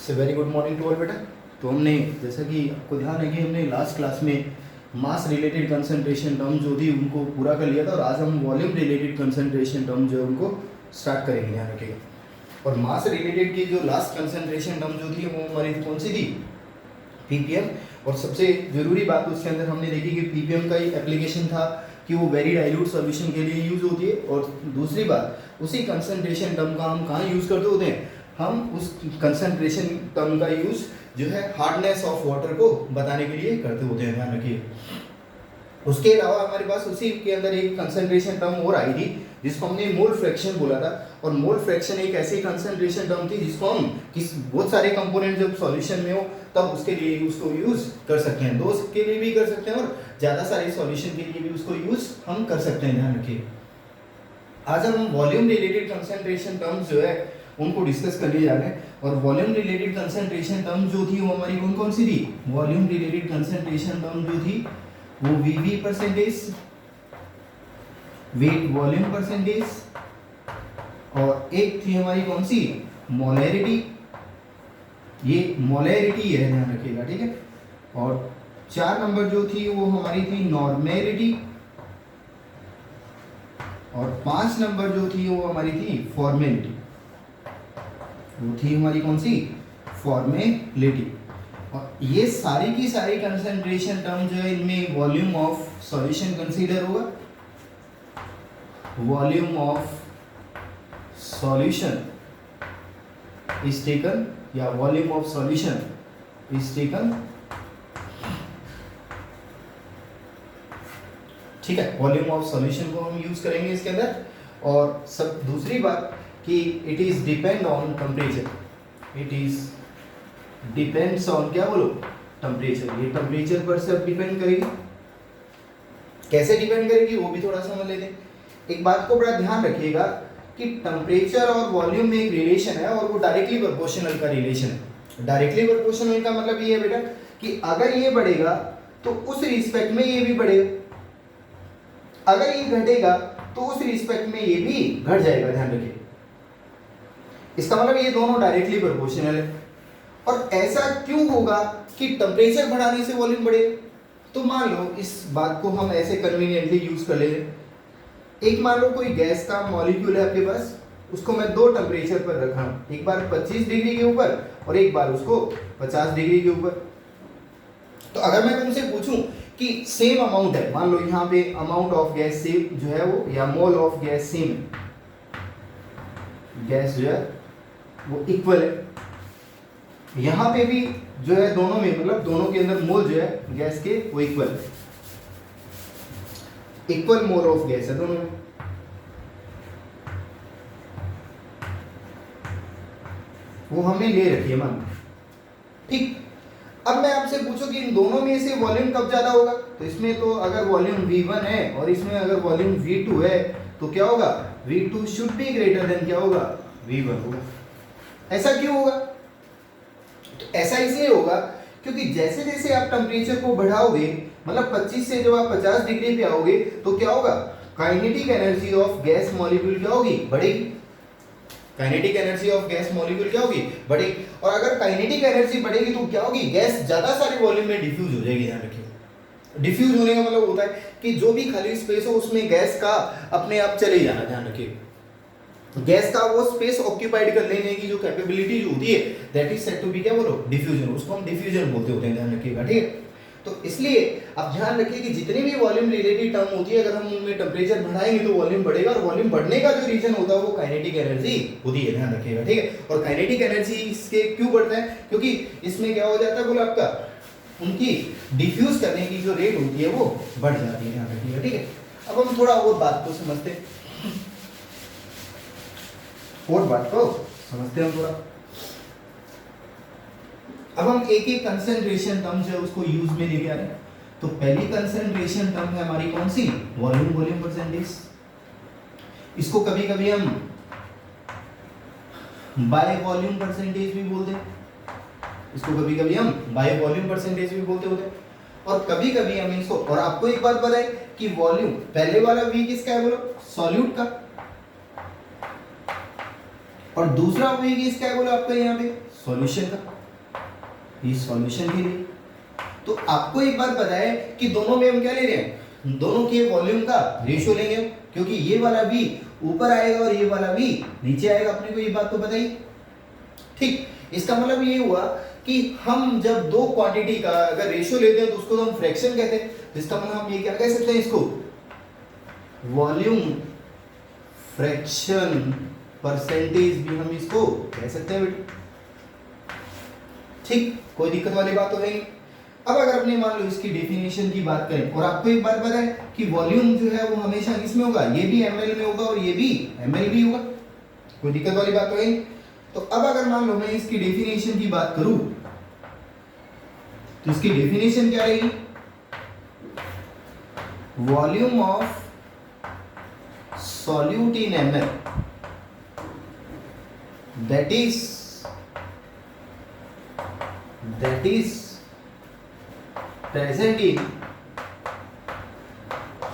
से very good morning to all बेटा। तो हमने जैसा कि आपको ध्यान है कि हमने लास्ट क्लास में मास रिलेटेड कंसंट्रेशन टर्म जो थी उनको पूरा कर लिया था और आज हम वॉल्यूम रिलेटेड कंसंट्रेशन टर्म जो है उनको स्टार्ट करेंगे, ध्यान रखिएगा। और मास रिलेटेड की जो लास्ट कंसंट्रेशन टर्म जो थी वो हमारी कौन सी थी? पीपीएम। और सबसे ज़रूरी बात उसके अंदर हमने देखी कि पीपीएम का ही एप्लीकेशन था कि वो वेरी डाइल्यूट सॉल्यूशन के लिए यूज़ होती है। और दूसरी बात, उसी कंसंट्रेशन टर्म का हम कहाँ यूज़ करते होते हैं? हम उस कंसंट्रेशन टर्म का यूज़ जो है हार्डनेस ऑफ वाटर को बताने के लिए करते होते हैं, ध्यान रखिए। उसके अलावा हमारे पास उसी के अंदर एक कंसंट्रेशन टर्म और आई थी जिसको हमने मोल फ्रैक्शन बोला था। और मोल फ्रैक्शन एक ऐसी कंसंट्रेशन टर्म थी जिसको हम बहुत सारे कंपोनेंट जब सॉल्यूशन में हो तब उसके लिए उसको यूज़ कर सकते हैं, दो के लिए भी कर सकते हैं और ज़्यादा सारे सॉल्यूशन के लिए भी उसको यूज़ हम कर सकते हैं, ध्यान रखिए। आज हम वॉल्यूम रिलेटेड कंसंट्रेशन टर्म्स जो है उनको डिस्कस करने जा रहे हैं। और वॉल्यूम रिलेटेड कंसंट्रेशन टर्म जो थी वो हमारी कौन कौन सी थी? वॉल्यूम रिलेटेड कंसंट्रेशन टर्म जो थी वो वीवी परसेंटेज, वेट वॉल्यूम परसेंटेज, और एक थी हमारी कौन सी? मोलैरिटी। ये मोलैरिटी है, ध्यान रखिएगा, ठीक है। और 4 नंबर जो थी वो हमारी थी नॉर्मेलिटी, और 5 नंबर जो थी वो हमारी थी फॉर्मेलिटी। वो थी हमारी कौन सी? फॉर्मेलिटी। और ये सारी की सारी कंसंट्रेशन टर्म जो है इनमें वॉल्यूम ऑफ सॉल्यूशन कंसीडर होगा। Volume of solution is taken, या volume of solution is taken, ठीक है। वॉल्यूम ऑफ सॉल्यूशन को हम यूज करेंगे इसके अंदर। और सब दूसरी बात कि it is depend on temperature, it is depends on, क्या बोलो? टेम्परेचर। ये टेम्परेचर पर सब डिपेंड करेगी। कैसे डिपेंड करेगी वो भी थोड़ा समझ लेते हैं। एक बात को बड़ा ध्यान रखिएगा कि टेम्परेचर और वॉल्यूम में एक रिलेशन है और वो डायरेक्टली प्रोपोर्शनल का रिलेशन है। डायरेक्टली प्रोपोर्शनल का मतलब ये है बेटा कि अगर ये बढ़ेगा तो उस रिस्पेक्ट में ये भी बढ़ेगा, अगर ये घटेगा तो उस रिस्पेक्ट में ये भी घट जाएगा, ध्यान रखिए। इसका मतलब ये दोनों डायरेक्टली प्रोपोर्शनल है। और ऐसा क्यों होगा कि टेम्परेचर बढ़ाने से वॉल्यूम बढ़ेगा? तो मान लो इस बात को हम ऐसे कन्वीनियंटली यूज कर लेते हैं। एक मान लो कोई गैस का मॉलिक्यूल है आपके पास, उसको मैं 2 टेम्परेचर पर रखा हूं, एक बार 25 डिग्री के ऊपर और एक बार उसको 50 डिग्री के ऊपर। तो अगर मैं तुमसे पूछूं कि सेम अमाउंट है, मान लो यहाँ पे अमाउंट ऑफ गैस सेम जो है वो, या mole of gas same, gas जो है वो इक्वल है, यहाँ पे भी जो है दोनों में, मतलब दोनों के अंदर मोल जो है गैस के वो इक्वल है, इक्वल मोल ऑफ गैस है दोनों में। वो हमने ले रखी है मान, ठीक। अब मैं आपसे पूछूं कि इन दोनों में से वॉल्यूम कब ज्यादा होगा? तो इसमें तो अगर वॉल्यूम V1 है और इसमें अगर वॉल्यूम V2 है तो क्या होगा? V2 should be greater than क्या होगा? V1 होगा। ऐसा क्यों होगा? तो ऐसा इसलिए होगा क्योंकि जैसे जैसे आप टेम्परेचर को बढ़ाओगे, मतलब 25 से जब आप 50 डिग्री पे आओगे तो क्या होगा? Kinetic energy of gas molecule क्या होगी? बढ़ेगी। Kinetic energy of gas molecule क्या होगी? बढ़ेगी। और अगर काइनेटिक एनर्जी बढ़ेगी तो क्या होगी? गैस ज्यादा सारे वॉल्यूम में डिफ्यूज हो जाएगी, ध्यान रखिए। डिफ्यूज होने का मतलब होता है कि जो भी खाली स्पेस हो उसमें गैस का अपने आप चले जाना, ध्यान रखिए। गैस का वो स्पेस ऑक्यूपाइड कर लेने की जो कैपेबिलिटी जो होती है that is said to be, क्या बोलो? डिफ्यूजन। उसको हम डिफ्यूजन बोलते होते हैं, ध्यान रखिएगा, ठीक है। तो इसलिए आप ध्यान रखिए कि जितनी भी वॉल्यूम रिलेटेड टर्म होती है, अगर हम उनमें टेम्परेचर बढ़ाएंगे तो वॉल्यूम बढ़ेगा, और वॉल्यूम बढ़ने का जो रीजन होता है वो काइनेटिक एनर्जी होती है, ध्यान रखिएगा, ठीक है। और काइनेटिक एनर्जी इसके क्यों बढ़ता है? क्योंकि इसमें क्या हो जाता है बोला आपका, उनकी डिफ्यूज करने की जो रेट होती है वो बढ़ जाती है, ध्यान रखिएगा, ठीक है। अब हम थोड़ा और बात को समझते हैं, और बात को समझते हैं थोड़ा। अब हम एक एक कंसंट्रेशन टर्म जो है उसको यूज में लेके आ रहे हैं। तो पहली कंसंट्रेशन टर्म है हमारी कौन सी? Volume percentage. इसको कभी कभी हम बाय वॉल्यूम परसेंटेज भी बोलते हैं, इसको कभी कभी हम बाय वॉल्यूम परसेंटेज भी बोलते होते हैं। और कभी कभी हम इसको, और आपको एक बात पता है कि वॉल्यूम पहले वाला V किसका है बोलो? सॉल्यूट का। और दूसरा वे किसका है बोला आपका यहाँ पे? सॉल्यूशन का। इस सॉल्यूशन के लिए। तो आपको एक बात पता है कि दोनों में हम क्या ले रहे हैं, दोनों के वॉल्यूम का रेशियो लेंगे, क्योंकि ये वाला v ऊपर आएगा और ये वाला v नीचे आएगा, अपने को ये बात तो पता ही। ठीक, इसका मतलब ये हुआ कि हम जब दो क्वांटिटी का अगर रेशियो लेते हैं तो उसको तो हम फ्रैक्शन कहते हैं। तो इसका मतलब हम ये क्या कह सकते हैं, इसको वॉल्यूम फ्रैक्शन परसेंटेज भी हम इसको कह सकते हैं बेटा। ठीक, कोई दिक्कत वाली बात तो है नहीं। अब अगर अपने मान लो इसकी डेफिनेशन की बात करें, और आपको एक बात पता है कि वॉल्यूम जो है वो हमेशा किसमें होगा, ये भी ml में होगा और ये भी ml भी होगा, कोई दिक्कत वाली बात तो है नहीं। तो अब अगर मान लो मैं इसकी डेफिनेशन की बात करूं तो इसकी डेफिनेशन क्या रहेगी, volume of solute in ml that is present in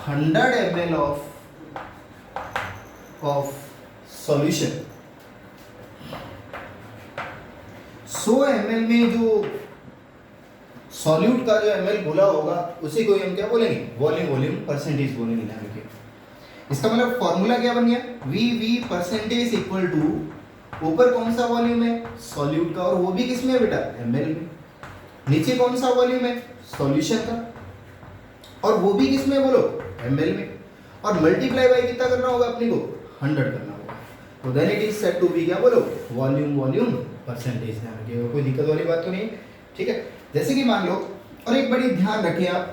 100 ml of solution। 100 ml में जो सॉल्यूट का जो ml बोला होगा उसी को हम क्या बोलेंगे, वॉल्यूम परसेंटेज बोलेंगे, ध्यान रखिए। इसका मतलब फॉर्मूला क्या बन गया, वी परसेंटेज इक्वल टू ऊपर कौन सा वॉल्यूम है, सॉल्यूट का, और वो भी किसमें है बेटा, ml में। नीचे कौन सा वॉल्यूम है, सॉल्यूशन का, और वो भी किसमें बोलो, ml में। और मल्टीप्लाई बाय कितना करना होगा अपने को, 100 करना होगा। तो then it is said to be क्या बोलो, वॉल्यूम परसेंटेज। ध्यान रखिएगा, कोई दिक्कत वाली बात तो नहीं, ठीक है। जैसे कि मान लो, और एक बड़ी ध्यान रखिए आप,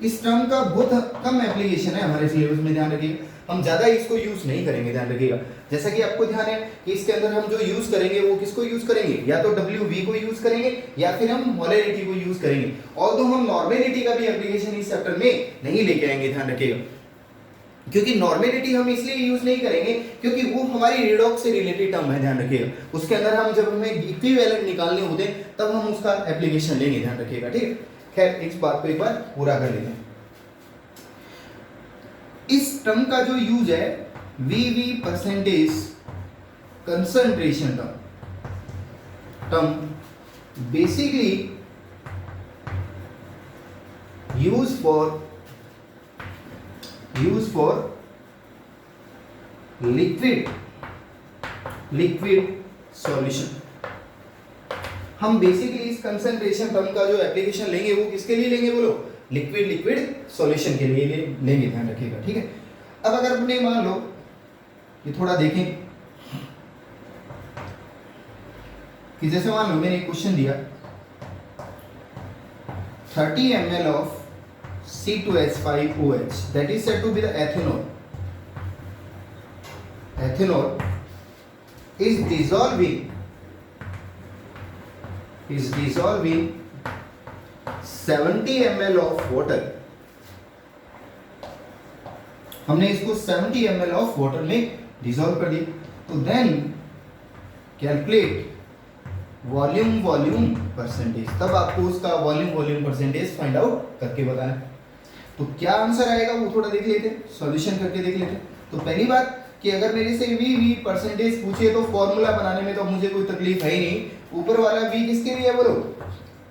इस टर्म का बहुत कम एप्लीकेशन है हमारे सिलेबस में, ध्यान रखिएगा, हम ज्यादा इसको यूज नहीं करेंगे, ध्यान रखिएगा। जैसा कि आपको ध्यान है कि इसके अंदर हम जो यूज करेंगे वो किसको यूज करेंगे, या तो WV को यूज करेंगे या फिर हम मोलैरिटी को यूज करेंगे। ऑल्दो हम नॉर्मेलिटी का भी एप्लीकेशन इस चैप्टर में नहीं लेके आएंगे, ध्यान रखिएगा, क्योंकि नॉर्मेलिटी हम इसलिए यूज नहीं करेंगे क्योंकि वो हमारी रेडॉक्स से रिलेटेड टर्म है, ध्यान रखिएगा। उसके अंदर हम जब हमें इक्विवेलेंट निकालने होते हैं तब हम उसका एप्लीकेशन लेंगे, ध्यान रखिएगा, ठीक है। खैर, इस बात को एक बार पूरा कर लेते हैं। इस टर्म का जो यूज है we percentage concentration term basically use for liquid solution. हम बेसिकली इस कंसंट्रेशन टर्म का जो एप्लीकेशन लेंगे वो किसके लिए लेंगे बोलो, लिक्विड सॉल्यूशन के लिए लेंगे, ध्यान रखिएगा, ठीक है। अब अगर अपने मान लो ये थोड़ा देखें कि जैसे मान लो मैंने एक क्वेश्चन दिया 30 ml of C2H5OH that is said to be the ethanol is dissolving 70 ml of water। हमने इसको 70 ml ऑफ वाटर में डिसॉल्व कर दिया। तो देन कैलकुलेट वॉल्यूम परसेंटेज, तब आपको उसका वॉल्यूम परसेंटेज फाइंड आउट करके बताना। तो क्या आंसर आएगा वो थोड़ा देख लेते हैं, सॉल्यूशन करके देख लेते हैं। तो पहली बात कि अगर मेरे से वी परसेंटेज पूछे तो फॉर्मूला बनाने में तो मुझे कोई तकलीफ है ही नहीं। ऊपर वाला v किसके लिए है बोलो,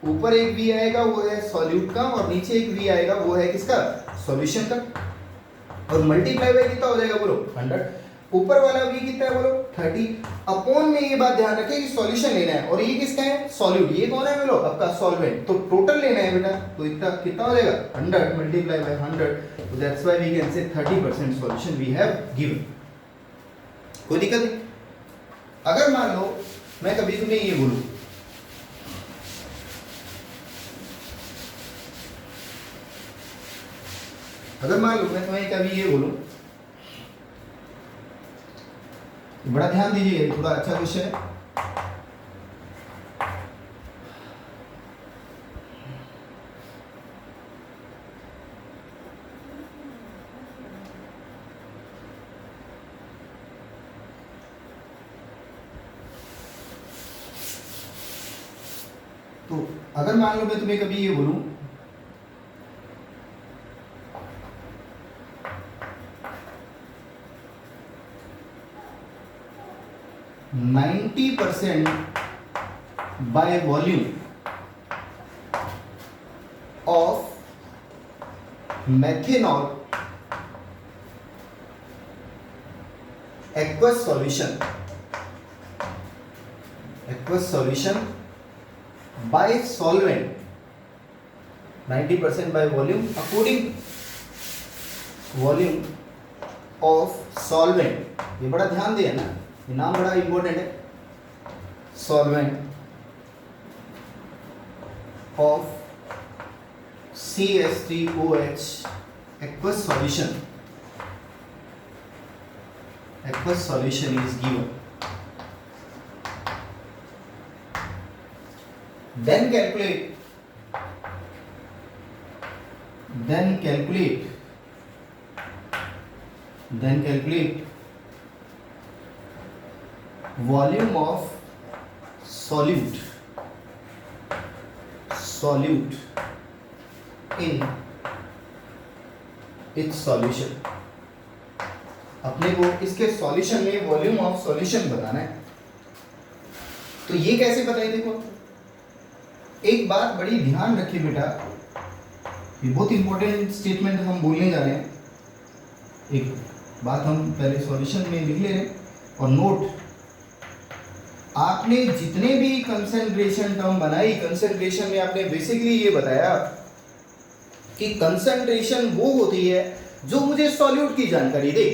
ऊपर एक v आएगा वो है सॉल्यूट का, और नीचे एक v आएगा वो है किसका, सॉल्यूशन का, और मल्टीप्लाई बाय कितना हो जाएगा बोलो 100। ऊपर वाला v कितना है बोलो 30। अपॉन में ये बात ध्यान रखें कि सॉल्यूशन लेना है, और ये किसका है, सॉल्यूट। ये कौन है बोलो, आपका सॉल्वेंट। तो टोटल लेना है बेटा, तो इतना कितना हो जाएगा 100 मल्टीप्लाई बाय 100। तो दैट्स व्हाई वी कैन से 30% सॉल्यूशन वी हैव गिवन। कोई दिक्कत नहीं। अगर मान लो मैं कभी तुम्हें ये बोलूं ये बोलूं, बड़ा ध्यान दीजिए, थोड़ा अच्छा क्वेश्चन है। तो अगर मान लो मैं तुम्हें कभी ये बोलूं 90% by volume methanol aqueous solution by solvent 90% by volume according volume of solvent। ये बड़ा ध्यान दिया ना, ये नाम बड़ा इंपॉर्टेंट है। solvent of CH3OH aqueous solution is given, then calculate volume of solute in its solution। अपने को इसके सॉल्यूशन में वॉल्यूम ऑफ सॉल्यूशन बताना है। तो ये कैसे बताइए, देखो एक बात बड़ी ध्यान रखिए बेटा, ये बहुत इंपॉर्टेंट स्टेटमेंट हम बोलने जा रहे हैं। एक बात हम पहले सॉल्यूशन में लिख ले रहे हैं और नोट, आपने जितने भी कंसंट्रेशन टर्म बनाई, कंसंट्रेशन में आपने बेसिकली ये बताया कि कंसंट्रेशन वो होती है जो मुझे सॉल्यूट की जानकारी दे।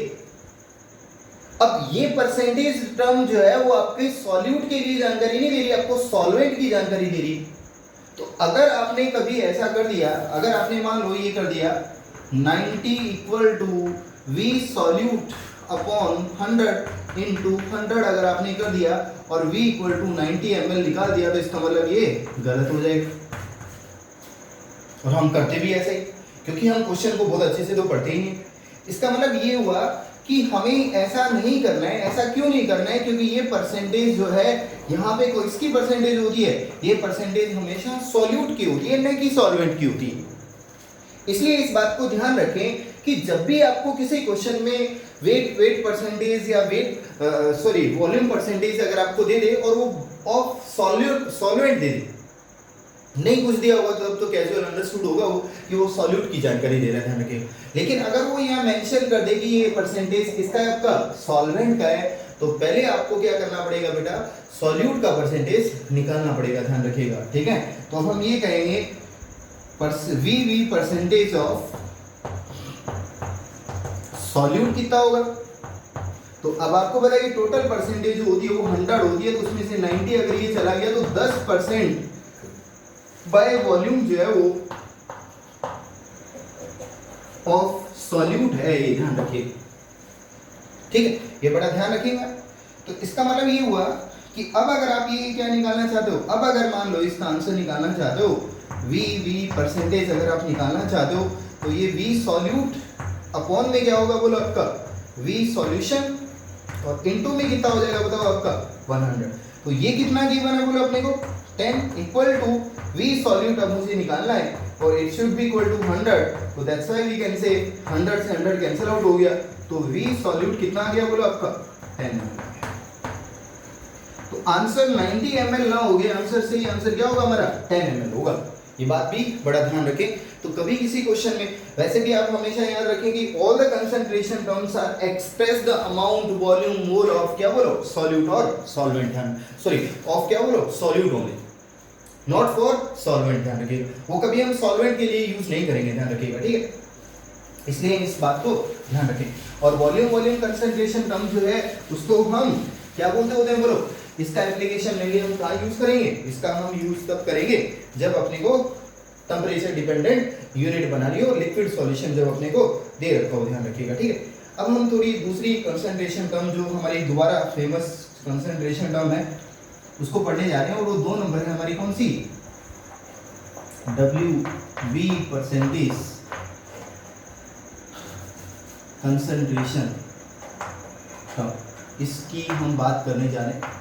अब ये परसेंटेज टर्म जो है वो आपके सॉल्यूट के लिए जानकारी नहीं दे रही, आपको सॉल्वेंट की जानकारी दे रही। तो अगर आपने कभी ऐसा कर दिया, अगर आपने मान लो ये कर दिया 90 equal to V solute upon 100 into 100 अगर आपने कर दिया और V इक्वल टू 90 ml निकाल दिया, तो इसका मतलब ये गलत हो जाएगा। और हम करते भी ऐसे ही, क्योंकि हम क्वेश्चन को बहुत अच्छे से तो पढ़ते ही नहीं। इसका मतलब ये हुआ कि हमें ऐसा नहीं करना है। ऐसा क्यों नहीं करना है? क्योंकि ये परसेंटेज जो है यहाँ पे कोई इसकी परसेंटेज होती है, ये परसेंटेज हमेशा सॉल्यूट की होती है, न कि सॉल्वेंट की होती है। इसलिए इस बात को ध्यान रखें कि जब भी आपको किसी क्वेश्चन में वेट परसेंटेज या वॉल्यूम परसेंटेज अगर आपको दे दे और वो ऑफ सॉल्वेंट दे दे, नहीं कुछ दिया होगा तो अब तो कैजुअल अंडरस्टूड होगा वो कि वो सॉल्यूट की जानकारी दे रहा है, ध्यान रखें। लेकिन अगर वो यहाँ मेंशन कर दे कि ये परसेंटेज किसका है, आपका सॉल्वेंट का है, तो पहले आपको क्या करना पड़ेगा बेटा, सॉल्यूट का परसेंटेज निकालना पड़ेगा, ध्यान रखिएगा, ठीक है। तो अब हम ये कहेंगे वी परसेंटेज ऑफ सॉल्यूट कितना होगा। तो अब आपको पता है कि टोटल परसेंटेज जो होती है वो 100 होती है, तो उसमें से 90 अगर ये चला गया तो 10% बाय वॉल्यूम जो है वो ऑफ सॉल्यूट है, ये ध्यान रखिए, ठीक है, ये बड़ा ध्यान रखिएगा। तो इसका मतलब ये हुआ कि अब अगर आप ये क्या निकालना चाहते हो, अब अगर मान लो इसका आंसर निकालना चाहते हो, वी परसेंटेज अगर आप निकालना चाहते हो, तो ये वी सॉल्यूट अपॉन में क्या होगा बोलो आपका वी सॉल्यूशन, और इनटू में कितना हो जाएगा बताओ आपका 100। तो ये कितना गिवन है बोलो अपने को 10 इक्वल टू वी सॉल्यूट, अब मुझे निकालना है और it should be equal to 100, तो दैट्स व्हाई वी कैन से 100 से 100 कैंसिल आउट हो गया, तो वी सॉल्यूट कितना आ गया बोलो आपका 10 ml। तो आंसर 90 ml ना हो गया, आंसर सही आंसर क्या होगा हमारा 10 ml होगा। ये बात भी बड़ा ध्यान रखें। तो कभी किसी क्वेश्चन में, वैसे भी आप हमेशा याद रखें कि all the concentration terms are express the amount volume mole of क्या बोलो सॉल्यूट और सॉल्वेंट, सॉरी ऑफ क्या बोलो solute only, not for solvent, ध्यान रखिएगा। वो कभी हम सॉल्वेंट के लिए यूज नहीं करेंगे, ध्यान रखिएगा, ठीक है। इसलिए इस बात को ध्यान रखें। और वॉल्यूम कंसंट्रेशन टर्म जो है उसको हम क्या बोलते होते हैं बोलो, इसका एप्लीकेशन लेंगे हम कहाँ यूज करेंगे, इसका हम यूज तब करेंगे जब अपने को टेम्परेचर डिपेंडेंट यूनिट बनानी हो, लिक्विड सॉल्यूशन जब अपने को दे रखा हो, ध्यान रखिएगा, ठीक है। अब हम थोड़ी दूसरी कंसंट्रेशन टर्म जो हमारी दोबारा फेमस कंसंट्रेशन टर्म है उसको पढ़ने जा रहे हैं, और वो 2 नंबर है हमारी कौन सी, WV परसेंटेज कंसंट्रेशन टर्म, इसकी हम बात करने जा रहे हैं।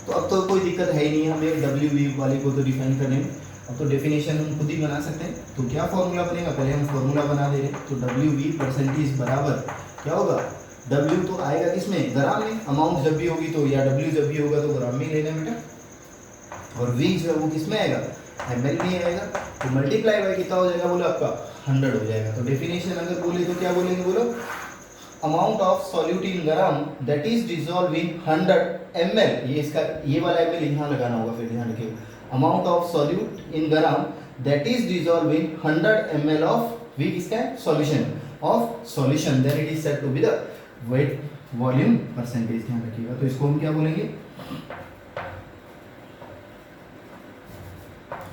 तो अब तो कोई दिक्कत है ही नहीं हमें WV वाले को तो डिफाइन करने में, अब तो डेफिनेशन हम खुद ही बना सकते हैं। तो क्या फॉर्मूला बनेगा, पहले हम फॉर्मूला बना दे रहे हैं। तो WV परसेंटेज बराबर क्या होगा, W तो आएगा किसमें, ग्राम में, अमाउंट जब भी होगी तो, या W जब भी होगा तो ग्राम में लेना बेटा, और V जो है वो किसमें आएगा, ml में आएगा। तो मल्टीप्लाई बाय कितना हो जाएगा बोलो आपका 100 हो जाएगा। तो डेफिनेशन अगर बोले तो क्या बोलेंगे, बोलो, amount of solute in gram that is dissolve in 100 ml, ये इसका ये वाला ml यहाँ लगाना होगा, फिर ध्यान रखिए, amount of solute in gram that is dissolve in 100 ml of we किसका solution of solution, then it is said to be the weight volume percentage, ध्यान रखिएगा। तो इसको हम क्या बोलेंगे,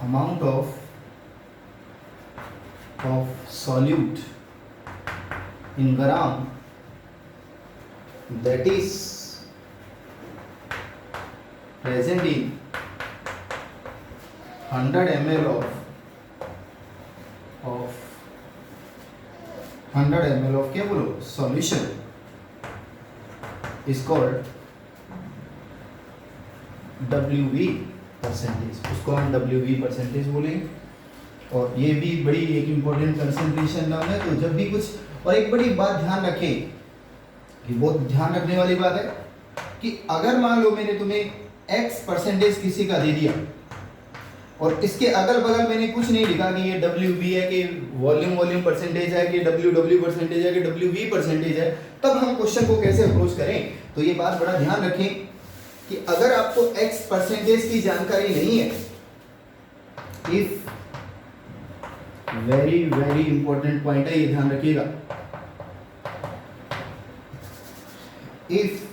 amount of solute in gram that is present in 100 ml of 100 ml of क्या बोलो solution is called WV percentage, उसको हम WV परसेंटेज बोलेंगे। और ये भी बड़ी एक इम्पोर्टेंट कंसंट्रेशन टर्म है। तो जब भी कुछ, और एक बड़ी बात ध्यान रखें कि बहुत ध्यान रखने वाली बात है कि अगर मान लो मैंने तुम्हें x परसेंटेज किसी का दे दिया और इसके अगल बगल मैंने कुछ नहीं लिखा कि ये WV है कि वॉल्यूम परसेंटेज है कि WW परसेंटेज है कि WV परसेंटेज है, तब हम क्वेश्चन को कैसे अप्रोच करें। तो ये बात बड़ा ध्यान रखें कि अगर आपको x परसेंटेज की जानकारी नहीं है, if very very important point है, ये ध्यान रखिएगा, if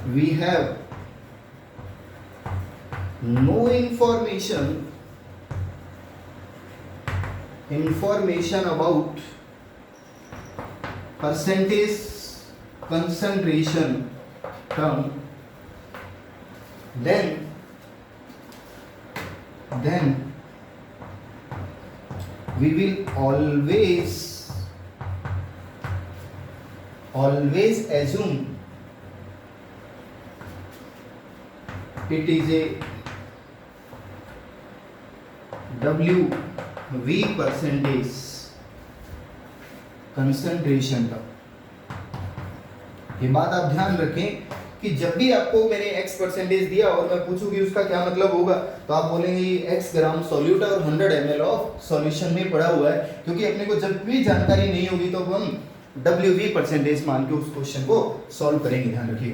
we have no information about percentage concentration term, then we will always assume it is a WV percentage concentration term। ये बात आप ध्यान रखें कि जब भी आपको मैंने x परसेंटेज दिया और मैं पूछूं कि उसका क्या मतलब होगा, तो आप बोलेंगे ये x ग्राम सॉल्यूट और 100 ml ऑफ सॉल्यूशन में पड़ा हुआ है, क्योंकि अपने को जब भी जानकारी नहीं होगी तो हम WV परसेंटेज मान के उस क्वेश्चन को सॉल्व करेंगे, ध्यान रखिए।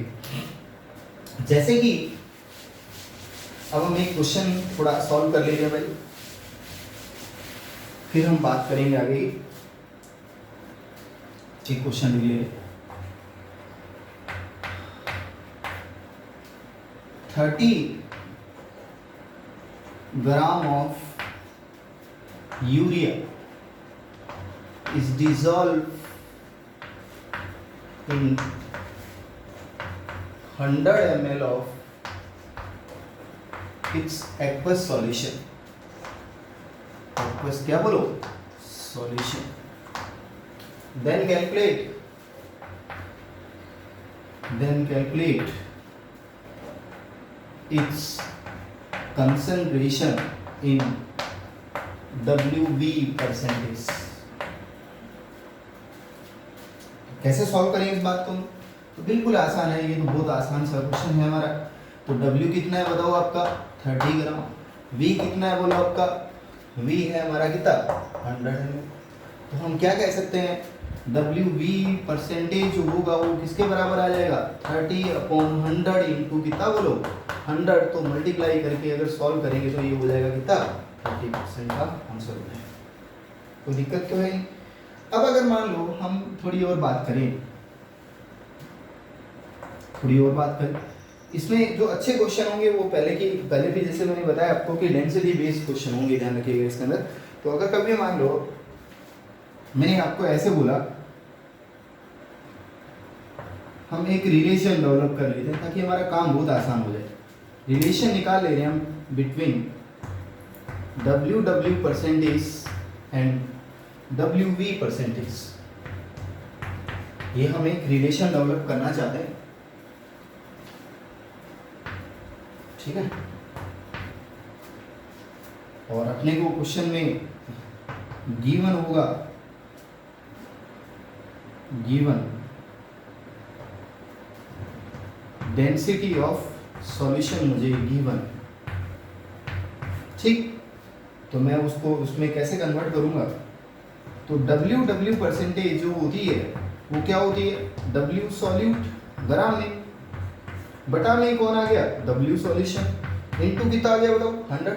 जैसे कि अब हम एक क्वेश्चन थोड़ा सॉल्व कर लेंगे भाई, फिर हम बात करेंगे आगे। एक क्वेश्चन ले लें, 30 gram of urea is dissolved in 100 ml of its aqueous solution। aqueous क्या बोलो, solution। then calculate its concentration in WV percentage। कैसे सॉल्व करेंगे इस बात को, तो बिल्कुल आसान है, ये तो बहुत आसान सा क्वेश्चन है हमारा। तो W कितना है बताओ आपका 30 ग्राम, V कितना है बोलो आपका, V है हमारा कितना 100 है। तो हम क्या कह सकते हैं, WV परसेंटेज जो होगा वो किसके बराबर आ जाएगा, 30/100 इंटू कितना बोलो 100, तो मल्टीप्लाई करके अगर सॉल्व करेंगे तो ये हो जाएगा कितना 30% का आंसर हो जाएगा। कोई दिक्कत तो है नहीं। अब अगर मान लो हम थोड़ी और बात करें, इसमें जो अच्छे क्वेश्चन होंगे वो पहले भी जैसे मैंने बताया आपको कि डेंसिटी बेस्ड क्वेश्चन होंगे, ध्यान रखिएगा इसके अंदर। तो अगर कभी मान लो मैंने आपको ऐसे बोला, हम एक रिलेशन डेवलप कर लेते हैं ताकि हमारा काम बहुत आसान हो जाए। रिलेशन निकाल ले रहे हैं हम between WW percentage and WV percentage, ये हम एक रिलेशन डेवलप करना चाहते हैं, ठीक है। और अपने को क्वेश्चन में गिवन होगा, गिवन डेंसिटी ऑफ सॉल्यूशन मुझे गिवन, ठीक, तो मैं उसको उसमें कैसे कन्वर्ट करूंगा, तो डब्ल्यू परसेंटेज जो होती है वो क्या होती है, डब्ल्यू सॉल्यूट ग्राम में, बटा में कौन आ गया, डब्ल्यू सॉल्यूशन, इनटू कितना आ गया बताओ, 100।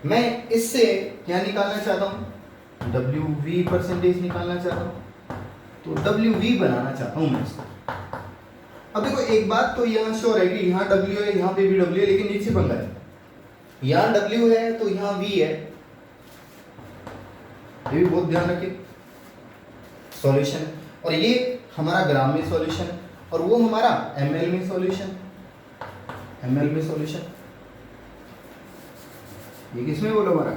मैं इससे क्या निकालना चाहता हूँ, डब्ल्यू वी परसेंटेज निकालना चाहता हूँ, तो डब्ल्यू वी बनाना चाहता हूँ मैं इसको। अब देखो एक बात तो यहाँ श्योर है कि यहाँ डब्ल्यू है, यहाँ पे भी डब्ल्यू है, लेकिन नीचे पंगा है, यहाँ डब्ल्यू है तो यहाँ वी है, ये भी बहुत ध्यान रखिए। सॉल्यूशन, और ये हमारा ग्राम में सॉल्यूशन, और वो हमारा एमएल में सॉल्यूशन, एमएल में सॉल्यूशन, ये किसमें बोलो हमारा,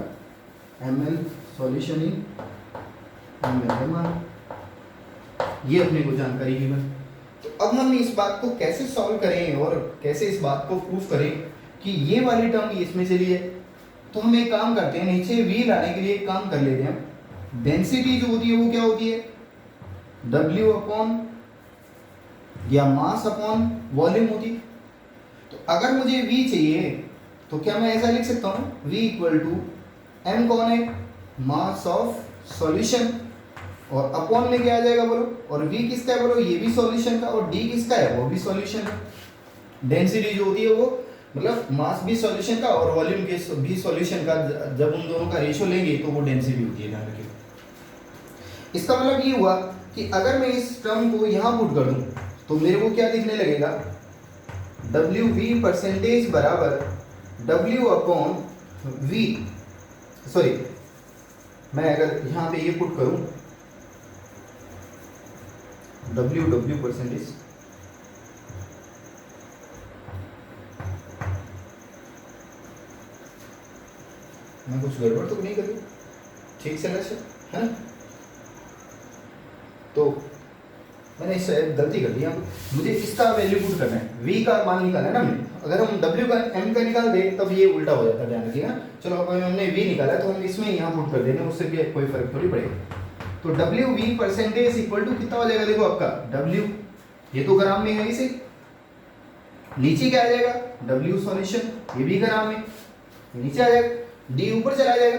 एमएल सॉल्यूशन इन एमएल, ये अपने को जानकारी गिवन। तो अब हम इस बात को कैसे सॉल्व करें और कैसे इस बात को प्रूफ करें कि ये वाली टर्म इसमें चली है, तो हम एक काम करते हैं, नीचे वी लाने के लिए एक काम कर लेते हैं, डेंसिटी जो होती है वो क्या होती है, W अपॉन या मास अपॉन वॉल्यूम होती है। तो अगर मुझे V चाहिए तो क्या मैं ऐसा लिख सकता हूँ, V इक्वल टू M कौन है, मास ऑफ सॉल्यूशन, और अपॉन में क्या आ जाएगा बोलो, और V किसका है बोलो, ये भी सॉल्यूशन का, और D किसका है, वो भी सॉल्यूशन का। डेंसिटी जो होती है वो मतलब मास भी सॉल्यूशन का और वॉल्यूम के भी सॉल्यूशन का, जब उन दोनों का रेशियो लेंगे तो वो डेंसिटी होती है, ध्यान रखिए। इसका मतलब ये हुआ कि अगर मैं इस टर्म को यहाँ पुट कर दूँ तो मेरे को क्या दिखने लगेगा, डब्ल्यू वी परसेंटेज बराबर डब्ल्यू अपॉन वी, सॉरी मैं अगर यहाँ पे ये पुट करूँ डब्ल्यू परसेंटेज, मैं कुछ गड़बड़ तो नहीं करूँ, ठीक से है ना। तो मैंने इससे गलती कर दी, मुझे इसका वैल्यू पुट करना है, v का मान निकालना है ना मैंने, अगर हम w का m का निकाल दे तब ये उल्टा हो जाता है, ध्यान रखिएगा। चलो अब हमने v निकाला तो हम इसमें यहाँ पुट कर देंगे, उससे भी कोई फर्क थोड़ी पड़ेगा। तो W V percentage equal to कितना हो जाएगा, देखो आपका w, ये तो ग्राम में है इसे, नीचे क्या आ जाएगा, w सॉल्यूशन, ये भी ग्राम में, नीचे आ जाएगा, d ऊपर चला जाएगा,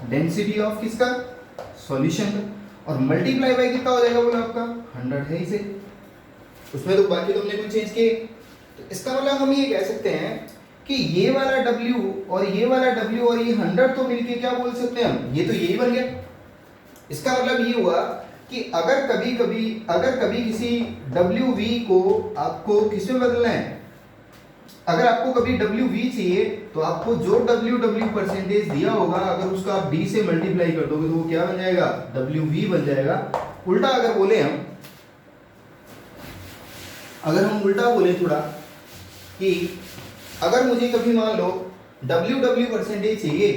डेंसिटी ऑफ किसका, सॉल्यूशन का, और मल्टीप्लाई बाय कितना हो जाएगा बोलो आपका, 100 है इसे, उसमें तो बाकी तुमने कुछ चेंज किए। तो इसका मतलब हम ये कह सकते हैं कि ये वाला W और ये वाला W और ये 100 तो मिलके क्या बोल सकते हैं हम, ये तो यही बन गया। इसका मतलब ये हुआ कि अगर कभी किसी WV को आपको किस में बदलना है, अगर आपको कभी WV चाहिए तो आपको जो W परसेंटेज दिया होगा अगर उसका आप D से मल्टीप्लाई कर दोगे तो वो क्या बन जाएगा, WV बन जाएगा। उल्टा अगर बोले हम, अगर हम उल्टा बोले थोड़ा कि अगर मुझे कभी मान लो WW परसेंटेज चाहिए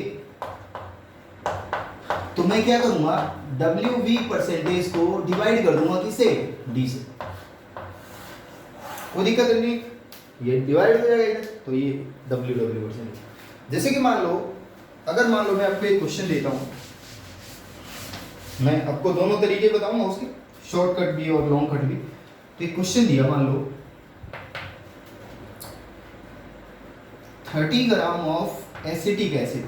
तो मैं क्या करूंगा, WV परसेंटेज को डिवाइड कर दूंगा किससे, D से, वो दिक्कत नहीं, ये डिवाइड हो जाएगा इधर, तो ये WW परसेंटेज। जैसे कि मान लो, अगर मान लो मैं आपको एक क्वेश्चन देता हूं, मैं आपको दोनों तरीके बताऊंगा उसके, शॉर्टकट भी और लॉन्ग कट भी। तो एक क्वेश्चन दिया, मान लो 30 gram of acetic acid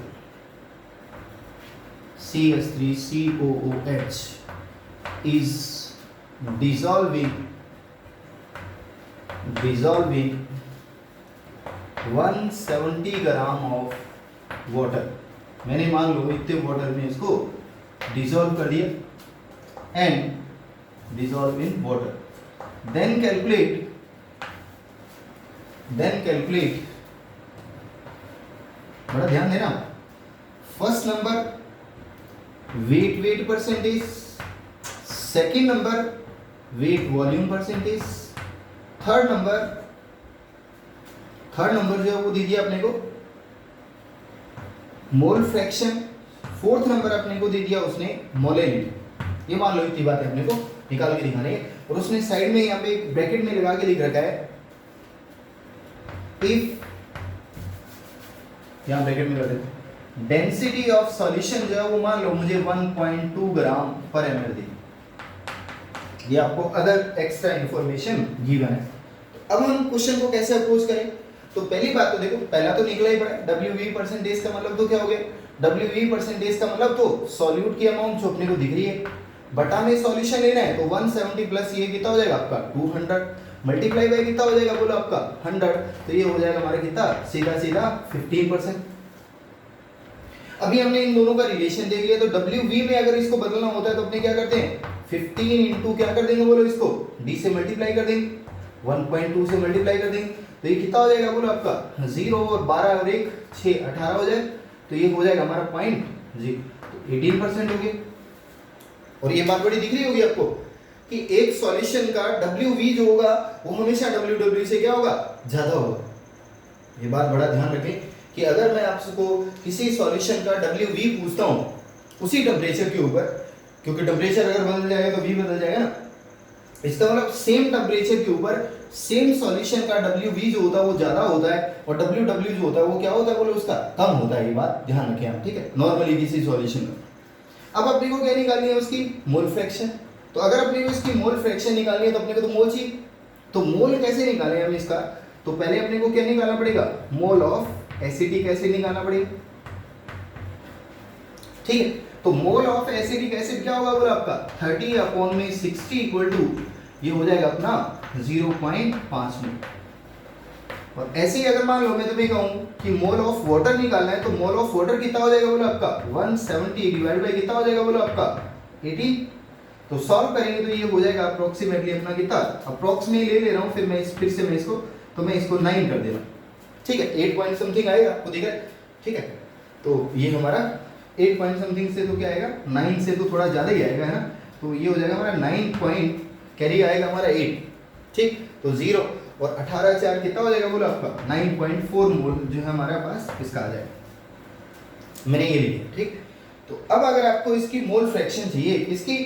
CH3COOH is dissolving 170 gram of water. मैंने मान लो इतने वाटर में इसको डिसॉल्व कर दिया, and dissolve in water, then calculate बड़ा ध्यान देना, first number weight percentage, second number weight volume percentage, third number जो है वो दे दिया अपने को मोल फ्रैक्शन, फोर्थ नंबर अपने को दे दिया उसने मोलेलिटी। ये मान लो इतनी बातें अपने को निकाल के दिखाने है, और उसने साइड में यहाँ पे एक ब्रैकेट में लगा के लिख रखा है, इफ, यहाँ ब्रैकेट में कर देते, डेंसिटी ऑफ सॉल्यूशन जो है वो मान लो मुझे 1.2 ग्राम पर ml दी, ये आपको अदर एक्स्ट्रा इंफॉर्मेशन गिवन है। अब हम क्वेश्चन को कैसे अप्रोच करें, तो पहली बात तो देखो, पहला तो निकला ही पड़ा, WV परसेंटेज का मतलब तो क्या हो गया, WV परसेंटेज का मतलब तो सॉल्यूट की अमाउंट जो अपने को दिख रही है, बटा में सॉल्यूशन लेना है तो 170 प्लस ये कितना हो जाएगा आपका 200 मल्टीप्लाई बाय कितना हो जाएगा बोलो आपका 100, तो ये हो जाएगा हमारा कितना सीधा सीधा 15%। अभी हमने इन दोनों का रिलेशन देख लिया, तो WV में अगर इसको बदलना होता है तो अपने क्या करते हैं 15 इंटू क्या कर देंगे बोलो इसको D से मल्टीप्लाई कर देंगे, 1.2 से मल्टीप्लाई कर देंगे, तो ये कितना हो जाएगा बोलो आपका 0 और 12 और 1 6 18 हो जाए, तो ये हो जाएगा हमारा पॉइंट जी, तो 18% हो गया। और ये बात बड़ी दिख रही होगी आपको कि एक सॉल्यूशन का WV जो होगा वो हमेशा WW से क्या होगा ज्यादा होगा। ये बात बड़ा ध्यान रखें कि अगर मैं आपको किसी सॉल्यूशन का WV पूछता हूं उसी टेम्परेचर के ऊपर, क्योंकि टेम्परेचर अगर बदल जाएगा तो V बदल जाएगा ना, इसका मतलब सेम टेम्परेचर के ऊपर सेम सॉल्यूशन का WV जो होता है वो ज्यादा होता है और WW जो होता है वो क्या होता है बोलो उसका कम होता है। ये बात ध्यान रखें आप, ठीक है, नॉर्मली किसी सॉल्यूशन का। अब अपने को क्या निकालनी है उसकी मोल फ्रैक्शन, तो अगर अपने को इसकी मोल फ्रैक्शन निकालनी है तो अपने को तो मोल चाहिए, तो मोल कैसे निकालें हम इसका, तो पहले अपने को क्या निकालना पड़ेगा मोल ऑफ एसिटिक एसिड निकालना पड़ेगा, ठीक है। तो मोल ऑफ एसिटिक एसिड क्या होगा बोला आपका 30 अपॉन में 60 इक्वल टू ये हो जाएगा अपना 0.5 मोल। और ऐसे ही अगर मान लो मैं तुम्हें कहूं कि मोल ऑफ वाटर निकालना है तो मोल ऑफ वाटर कितना हो जाएगा बोलो आपका 170 डिवाइड बाय कितना हो जाएगा बोलो आपका 80, तो सॉल्व करेंगे तो ये हो जाएगा अप्रोक्सीमेटली अपना कितना, अप्रोक्सीमेटली ले रहा हूं फिर मैं फिर से मैं इसको तो मैं इसको 9 कर दे रहा हूं, ठीक है, 8 पॉइंट समथिंग आएगा आपको दिख रहा है, ठीक है। तो ये हमारा 8 पॉइंट समथिंग से तो क्या आएगा 9 से तो थोड़ा ज्यादा ही आएगा है ना, तो ये हो जाएगा हमारा 9 पॉइंट कैरी आएगा हमारा 8, ठीक, तो 0 और 18 4 कितना हो जाएगा बोलो आपका 9.4 मोल जो है हमारे पास इसका आ जाएगा, मैंने ये लिया, ठीक। तो अब अगर आपको इसकी मोल फ्रैक्शन चाहिए, इसकी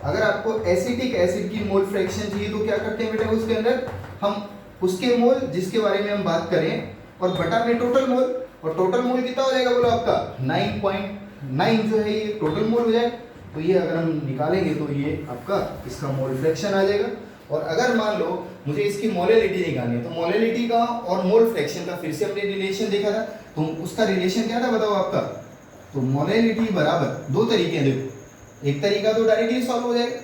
अगर आपको एसिटिक एसिड की मोल फ्रैक्शन चाहिए तो क्या करते हैं बेटा उसके अंदर हम उसके मोल जिसके बारे में हम बात करें और बटा में टोटल मोल, और टोटल मोल कितना हो जाएगा बोलो आपका 9.9 जो है ये टोटल मोल हो जाए, तो ये अगर हम निकालेंगे तो ये आपका इसका मोल फ्रैक्शन आ जाएगा। और अगर मान लो मुझे इसकी मोलेलिटी निकालनी है तो मोलेलिटी का और मोल फ्रैक्शन का फिर से हमने रिलेशन देखा था, तो उसका रिलेशन क्या था बताओ आपका, तो मोलेलिटी बराबर दो तरीके हैं, देखो एक तरीका तो डायरेक्टली सॉल्व हो जाएगा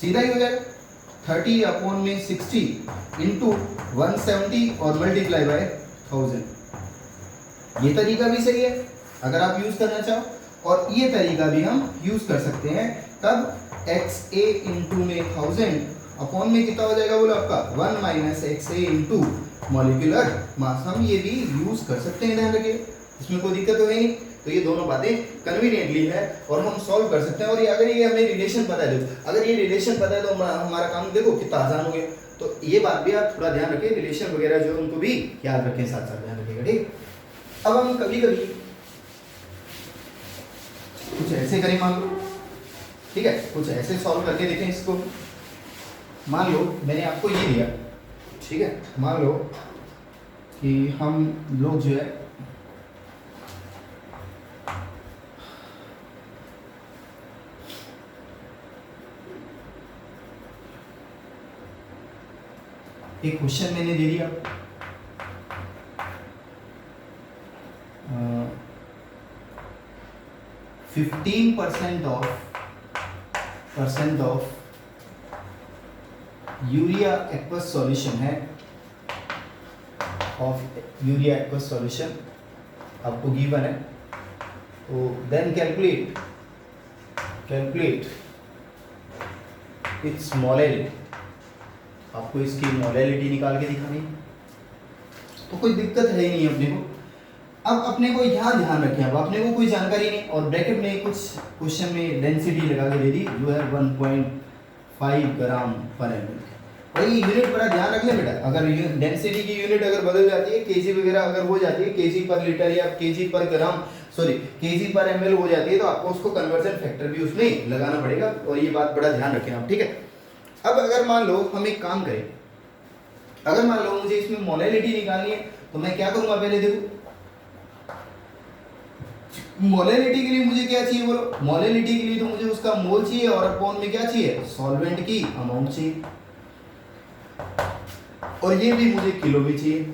सीधा ही हो जाएगा 30 अपॉन में 60 इंटू 170 और मल्टीप्लाई बाय 1000, ये तरीका भी सही है अगर आप यूज करना चाहो, और ये तरीका भी हम यूज कर सकते हैं तब XA इंटू में 1000 अपॉन में कितना हो जाएगा बोलो आपका 1 minus XA into molecular mass, हम ये भी यूज कर सकते हैं, ध्यान रखिए इसमें कोई दिक्कत तो है नहीं। तो ये दोनों बातें कन्वीनियंटली है और हम सॉल्व कर सकते हैं, और ये अगर ये हमें रिलेशन पता है, देखो अगर ये रिलेशन पता है तो हमारा काम देखो कितना आसान हो गया। तो ये बात भी आप थोड़ा ध्यान रखें, रिलेशन वगैरह जो उनको भी याद रखें, साथ साथ ध्यान रखिएगा, ठीक। अब हम कभी कभी कुछ ऐसे करें, मान लो ठीक है, कुछ ऐसे सॉल्व करके देखें इसको। मान लो मैंने आपको ये दिया, ठीक है, मान लो कि हम लोग जो है एक क्वेश्चन मैंने दे दिया 15% ऑफ यूरिया एक्वस सॉल्यूशन है, ऑफ यूरिया एक्वस सॉल्यूशन आपको गिवन है, तो देन कैलकुलेट इट्स मोलेलिटी, आपको इसकी मोलेलिटी निकाल के दिखानी, तो कोई दिक्कत है ही नहीं अपने को। अब अपने को यहाँ ध्यान रखें, अब अपने को कोई जानकारी नहीं, और ब्रैकेट में कुछ क्वेश्चन में डेंसिटी लगा के दे दी जो है 1.5 ग्राम पर एम एल, और ये यूनिट बड़ा ध्यान रख लें बेटा, अगर डेंसिटी की यूनिट अगर बदल जाती है केजी वगैरह अगर हो जाती है केजी पर लीटर या केजी पर ग्राम केजी पर एमएल हो जाती है, तो आपको उसको कन्वर्जन फैक्टर भी उसमें लगाना पड़ेगा, और ये बात बड़ा ध्यान रखें आप, ठीक है। अब अगर मान लो हम एक काम करें, अगर मान लो मुझे इसमें मोलेलिटी निकालनी है तो मैं क्या करूंगा, पहले देखो मोलेलिटी के लिए मुझे क्या चाहिए बोलो, मोलेलिटी के लिए तो मुझे उसका मोल चाहिए और अपॉन में क्या चाहिए सॉल्वेंट की अमाउंट चाहिए, और ये भी मुझे किलो भी चाहिए,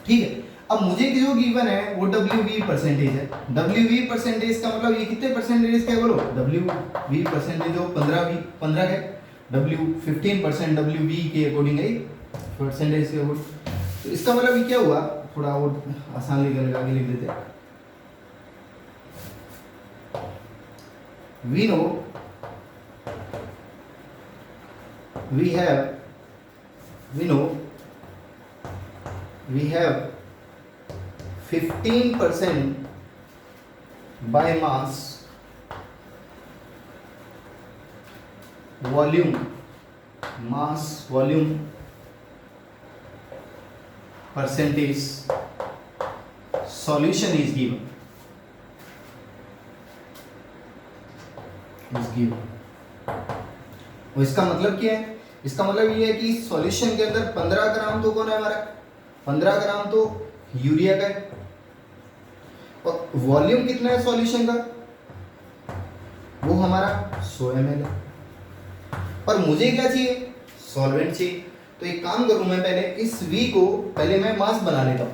ठीक है। अब मुझे जो गिवन है वो WV परसेंटेज है। WV परसेंटेज का मतलब ये कितने परसेंटेज क्या बोलो, WV परसेंटेज हो 15 है, W 15% WV के अकॉर्डिंग है परसेंटेज के अकॉर्डिंग। तो इसका मतलब ये क्या हुआ, थोड़ा और आसान लिख आगे लिख देते हैं। We know we have 15% by mass volume percentage solution is given और इसका मतलब क्या है, इसका मतलब ये है कि सॉल्यूशन के अंदर 15 ग्राम तो कौन है हमारा, 15 ग्राम तो यूरिया का है, और वॉल्यूम कितना है सॉल्यूशन का, वो हमारा 100 ml है। पर मुझे क्या चाहिए, सॉल्वेंट चाहिए। तो एक काम करूं मैं, पहले इस V को पहले मैं मास बना लेता हूं,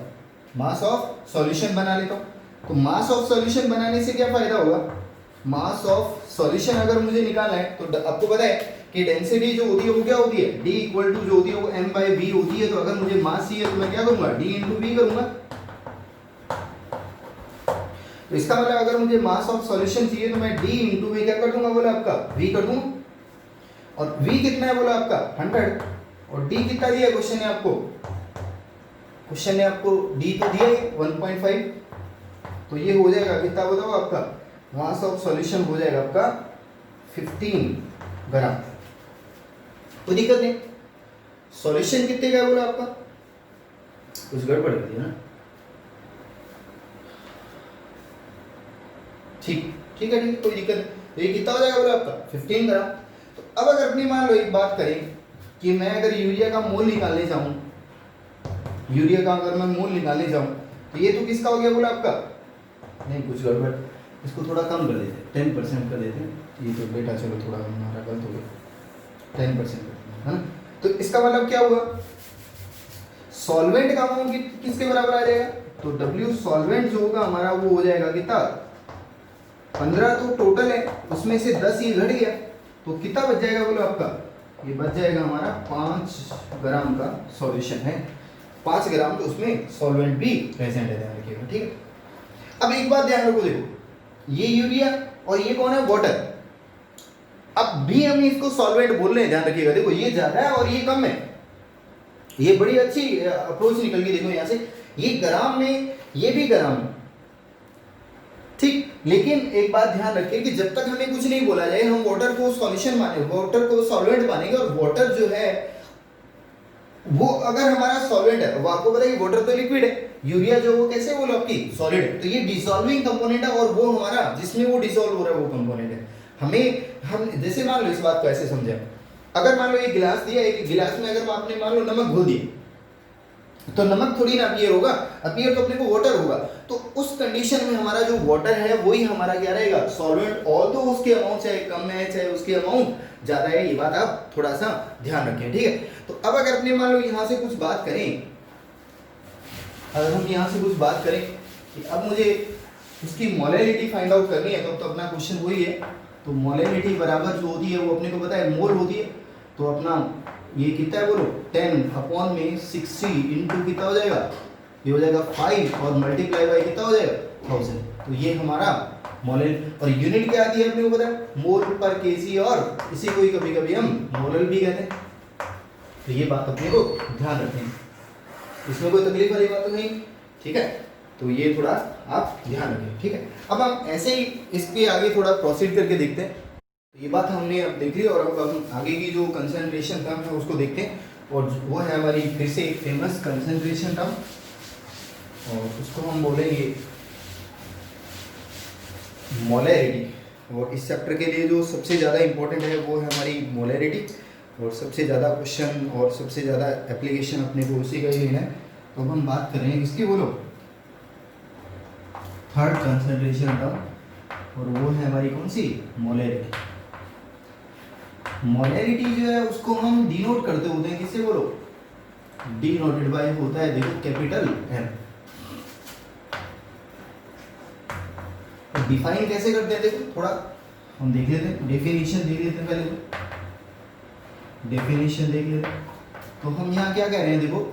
मास ऑफ सॉल्यूशन बना लेता हूं। तो मास ऑफ सॉल्यूशन बनाने से क्या फायदा होगा, मास ऑफ सॉल्यूशन अगर मुझे निकालना है तो आपको पता है कि डेंसिटी जो होती है वो क्या होती है, D इक्वल टू जो होती है वो m/v होती है। तो अगर मुझे मास चाहिए तो मैं क्या करूंगा, D इंटू वी करूंगा। तो इसका मतलब अगर मुझे मास ऑफ सॉल्यूशन चाहिए तो मैं D इंटू वी क्या कर दूंगा, बोला आपका V कर दूंगा। और V कितना है बोला आपका 100, और D कितना दिया है क्वेश्चन ने आपको, क्वेश्चन ने आपको D तो दिया है 1.5। तो ये हो जाएगा कितना बताओ आपका, मास ऑफ सॉल्यूशन हो जाएगा आपका 15 ग्राम। कोई दिक्कत नहीं। सॉल्यूशन कितने का बोला आपका, कुछ गड़बड़ कर दिया ना, ठीक ठीक है, ठीक, कोई दिक्कत नहीं। ये कितना हो जाएगा बोला आपका 15 ग्राम। तो अब अगर अपनी मान लो एक बात करें कि मैं अगर यूरिया का मोल निकालने जाऊं, यूरिया का अगर मैं मोल निकालने जाऊं तो ये तो किसका हो गया बोला आपका, नहीं कुछ गड़बड़, इसको थोड़ा कम कर देते, 10% कर देते हैं। ये तो बेटा चलो थोड़ा हमारा गलत हो गया, 10% है ना। तो इसका मतलब क्या हुआ, सॉल्वेंट का अमाउंट किसके बराबर आ जाएगा, तो W सॉल्वेंट जो होगा हमारा वो हो जाएगा कितना, 15 तो टोटल है, उसमें से 10 ये घट गया, तो कितना बच जाएगा बोलो आपका, ये बच जाएगा हमारा 5 ग्राम का सॉल्यूशन है। 5 ग्राम तो उसमें सॉल्वेंट भी प्रेजेंट है, ध्यान रखिएगा, ठीक है। अब एक बात ध्यान रखो, देखो ये यूरिया और ये कौन है, वाटर। अब भी हम इसको सॉल्वेंट बोल रहे हैं, ध्यान रखिएगा। देखो ये ज्यादा है और ये कम है, ये बड़ी अच्छी अप्रोच निकल गई। देखो यहाँ से ये ग्राम में, ये भी ग्राम में, ठीक। लेकिन एक बात ध्यान रखिए कि जब तक हमें कुछ नहीं बोला जाए, हम वाटर को सॉल्यूशन माने, वाटर को सॉल्वेंट मानेंगे। और वाटर जो है वो अगर हमारा सॉल्वेंट है, वो आपको पता है कि वाटर तो लिक्विड है, यूरिया जो वो कैसे बोलो आपकी सॉलिड है, तो ये डिसॉल्विंग कंपोनेंट है, और वो हमारा जिसमें वो डिसॉल्व हो रहा है वो कंपोनेंट है। हम जैसे मान लो इस बात को ऐसे समझे, अगर मान लो एक गिलास दिया, एक गिलास में अगर आपने मान लो नमक घोल दिया, तो नमक थोड़ी ना अपीयर होगा, अपीयर तो अपने को वाटर होगा। तो उस कंडीशन में हमारा जो वाटर है वही हमारा क्या रहेगा, सॉल्वेंट। ऑल तो उसके अमाउंट चाहे कम है चाहे उसके अमाउंट ज्यादा है, ये बात आप थोड़ा सा ध्यान रखें, ठीक है। तो अब अगर अपने मान लो यहाँ से कुछ बात करें, अगर हम यहाँ से कुछ बात करें कि अब मुझे उसकी मोलैलिटी फाइंड आउट करनी है, तो अपना क्वेश्चन वही है। तो मोलैलिटी बराबर जो होती है वो अपने को पता है मोल होती है। तो अपना ये कितना है बोलो, 10/60 इंटू कितना हो जाएगा, ये हो जाएगा 5 और मल्टीप्लाई बाय कितना हो जाएगा 1000। तो ये हमारा मोलल, और यूनिट क्या आती है अपने को पता है, मोल पर केजी, और इसी को ही कभी कभी हम मोलल भी कहते हैं। तो ये बात अपने को ध्यान रखें, इसमें कोई तकलीफ वाली बात तो नहीं, ठीक है। तो ये थोड़ा आप ध्यान रखें, ठीक है। अब हम ऐसे ही इसके आगे थोड़ा प्रोसीड करके देखते हैं। ये बात हमने अब देख ली, और अब हम आगे की जो कंसंट्रेशन टर्म है उसको देखते हैं, और वो है हमारी फिर से एक फेमस कंसंट्रेशन टर्म, और उसको हम बोलेंगे मोलैरिटी। और इस चैप्टर के लिए जो सबसे ज़्यादा इंपॉर्टेंट है वो है हमारी मोलैरिटी, और सबसे ज़्यादा क्वेश्चन और सबसे ज़्यादा एप्लीकेशन अपने को उसी का ही है। तो अब हम बात कर रहे हैं इसकी, बोलो थर्ड कंसंट्रेशन टर्म, और वो है हमारी कौन सी, मोलैरिटी। मोलैरिटी जो है उसको हम डिनोट करते होते हैं किससे बोलो, डिनोटेड बाय होता है देखो कैपिटल एम। डिफाइन कैसे करते हैं देखो थोड़ा हम देख लेते हैं, डेफिनेशन देख लेते हैं पहले, तो डेफिनेशन देख लेते हैं। तो हम यहाँ क्या कह रहे हैं देखो,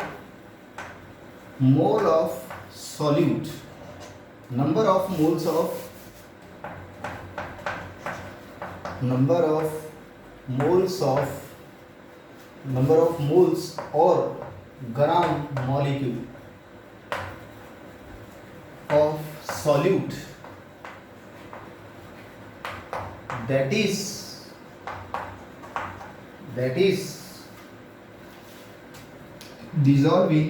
mole of solute, number of moles of, number of moles और gram molecule of solute that is dissolving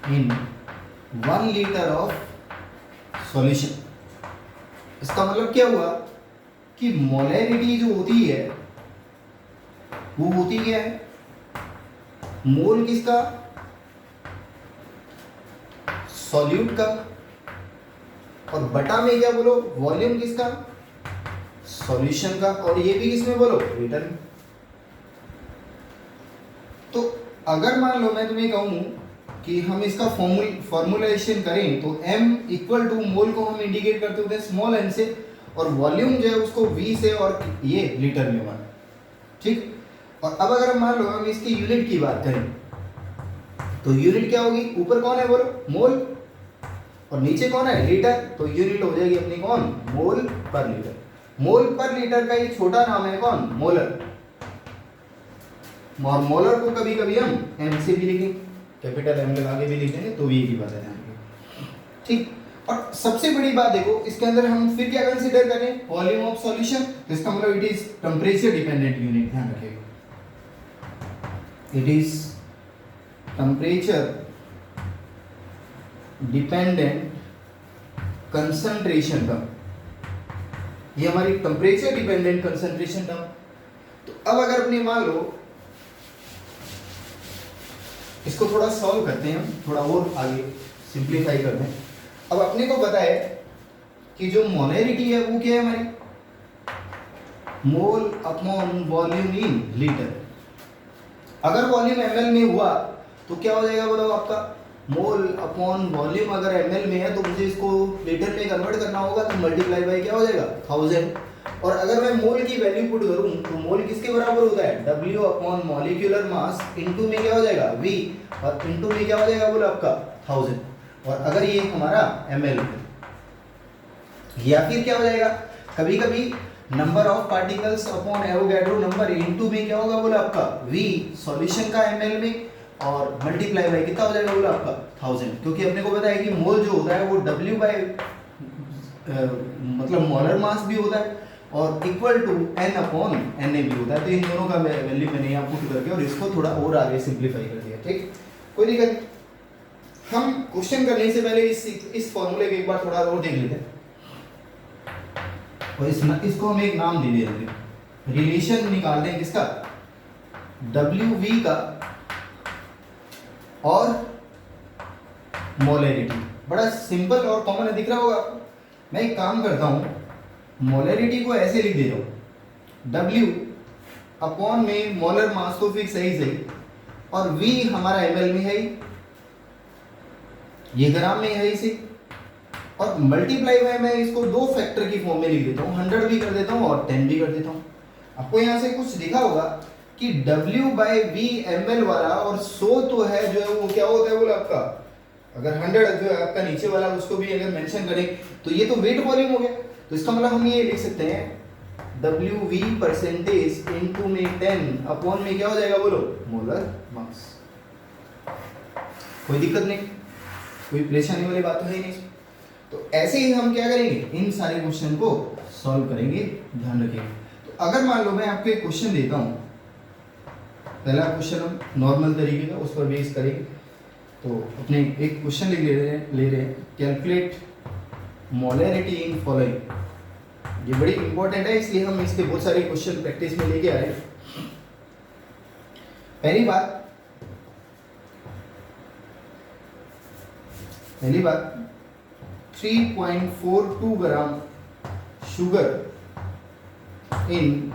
in 1 liter of solution। इसका मतलब क्या हुआ कि मोलैरिटी जो होती है वो होती क्या है, मोल किसका, सॉल्यूट का, और बटा में क्या बोलो, वॉल्यूम किसका, सॉल्यूशन का, और ये भी किसमें बोलो, लीटर में। तो अगर मान लो मैं तुम्हें कहूं कि हम इसका फॉर्मुलेशन करें तो m इक्वल टू मोल को हम इंडिकेट करते होते हैं स्मॉल n से, और वॉल्यूम जो है उसको v से, और ये लीटर में हुआ, ठीक। और अब अगर मान लो हम इसकी यूनिट की बात करें तो यूनिट क्या होगी, ऊपर कौन है बोलो, मोल, और नीचे कौन है, लीटर, तो यूनिट हो जाएगी अपनी कौन, मोल पर लीटर। मोल पर लीटर का एक छोटा नाम है कौन, मोलर, और मोलर को कभी कभी हम एम से भी लिखेंगे, कैपिटल एम लगा के भी लिखेंगे, तो ये की बात है, ठीक। और सबसे बड़ी बात देखो इसके अंदर हम फिर क्या कंसीडर करें, वॉल्यूम ऑफ सॉल्यूशन, तो इसका मतलब it is temperature dependent unit, ध्यान रखिएगा, it is temperature dependent concentration term, ये हमारी टेम्परेचर डिपेंडेंट कंसंट्रेशन टर्म। तो अब अगर अपने मान लो इसको थोड़ा सॉल्व करते हैं, हम थोड़ा और आगे सिंप्लीफाई करते हैं। अब अपने को पता है कि जो मोलैरिटी है वो क्या है हमारी, mole upon volume in litre. अगर वॉल्यूम ml में हुआ तो क्या हो जाएगा बोलो आपका, मोल अपॉन वॉल्यूम अगर ml में है तो मुझे इसको लीटर में कन्वर्ट करना होगा, तो मल्टीप्लाई बाय क्या हो जाएगा, 1000। और अगर मैं मोल की वैल्यू पुट करूं तो मोल किसके बराबर होता है, W upon molecular mass into में क्या हो जाएगा V, और इनटू में क्या हो जाएगा बोलो आपका 1000। और अगर ये हमारा ml है, या फिर क्या हो जाएगा, कभी कभी number of particles upon Avogadro number into में क्या होगा बोला आपका V सॉल्यूशन का ml में, और मल्टीप्लाई बाय कितना हो जाएगा बोला आपका 1000, क्योंकि अपने को पता है कि मोल जो होता है वो W बाय मतलब मोलर मास भी होता है, और equal to N upon Na भी होता है। तो इन दोनों का वैल्यू मैंने यहाँ पुट करके और इसको थोड़ा और आगे सिंप्लीफाई कर दिया, ठीक, कोई दिक्कत नहीं। हम क्वेश्चन करने से पहले इस फॉर्मूले को एक बार थोड़ा और देख लेते हैं, और इसको हम एक नाम दे देते हैं, रिलेशन निकालते हैं किसका, WV का और मोलैरिटी। बड़ा सिंपल और कॉमन है, दिख रहा होगा आपको। मैं एक काम करता हूं, मोलैरिटी को ऐसे लिख दे रहा हूं, W अपॉन में मोलर मास तो फिक्स है ही सही, और V हमारा ml में है ही, ये ग्राम में है इसी, और मल्टीप्लाई बाय मैं इसको दो फैक्टर की फॉर्म में लिख देता हूँ, 100 भी कर देता हूँ और 10 भी कर देता हूँ। आपको यहाँ से कुछ दिखा होगा कि W बाय V ml वाला और 100 तो है जो है वो क्या होता है बोला आपका, अगर 100 जो है आपका नीचे वाला उसको भी अगर मेंशन करें तो ये तो वेट वॉल्यूम हो गया। तो इसका मतलब हम ये लिख सकते हैं WV परसेंटेज इनटू में 10 अपॉन में क्या हो जाएगा बोलो, मोलर मास। कोई दिक्कत नहीं, कोई परेशानी वाली बात तो है ही नहीं। तो ऐसे ही हम क्या करेंगे, इन सारे क्वेश्चन को सॉल्व करेंगे, ध्यान रखिए। तो अगर मान लो मैं आपको एक क्वेश्चन देता हूं, पहला क्वेश्चन हम नॉर्मल तरीके का उस पर बेस करेंगे। तो अपने एक क्वेश्चन ले रहे हैं कैलकुलेट मोलैरिटी इन फॉलोइंग। ये बड़ी इंपॉर्टेंट है, इसलिए हम इसके बहुत सारे क्वेश्चन प्रैक्टिस में लेके आए। पहली बात 3.42 gram sugar in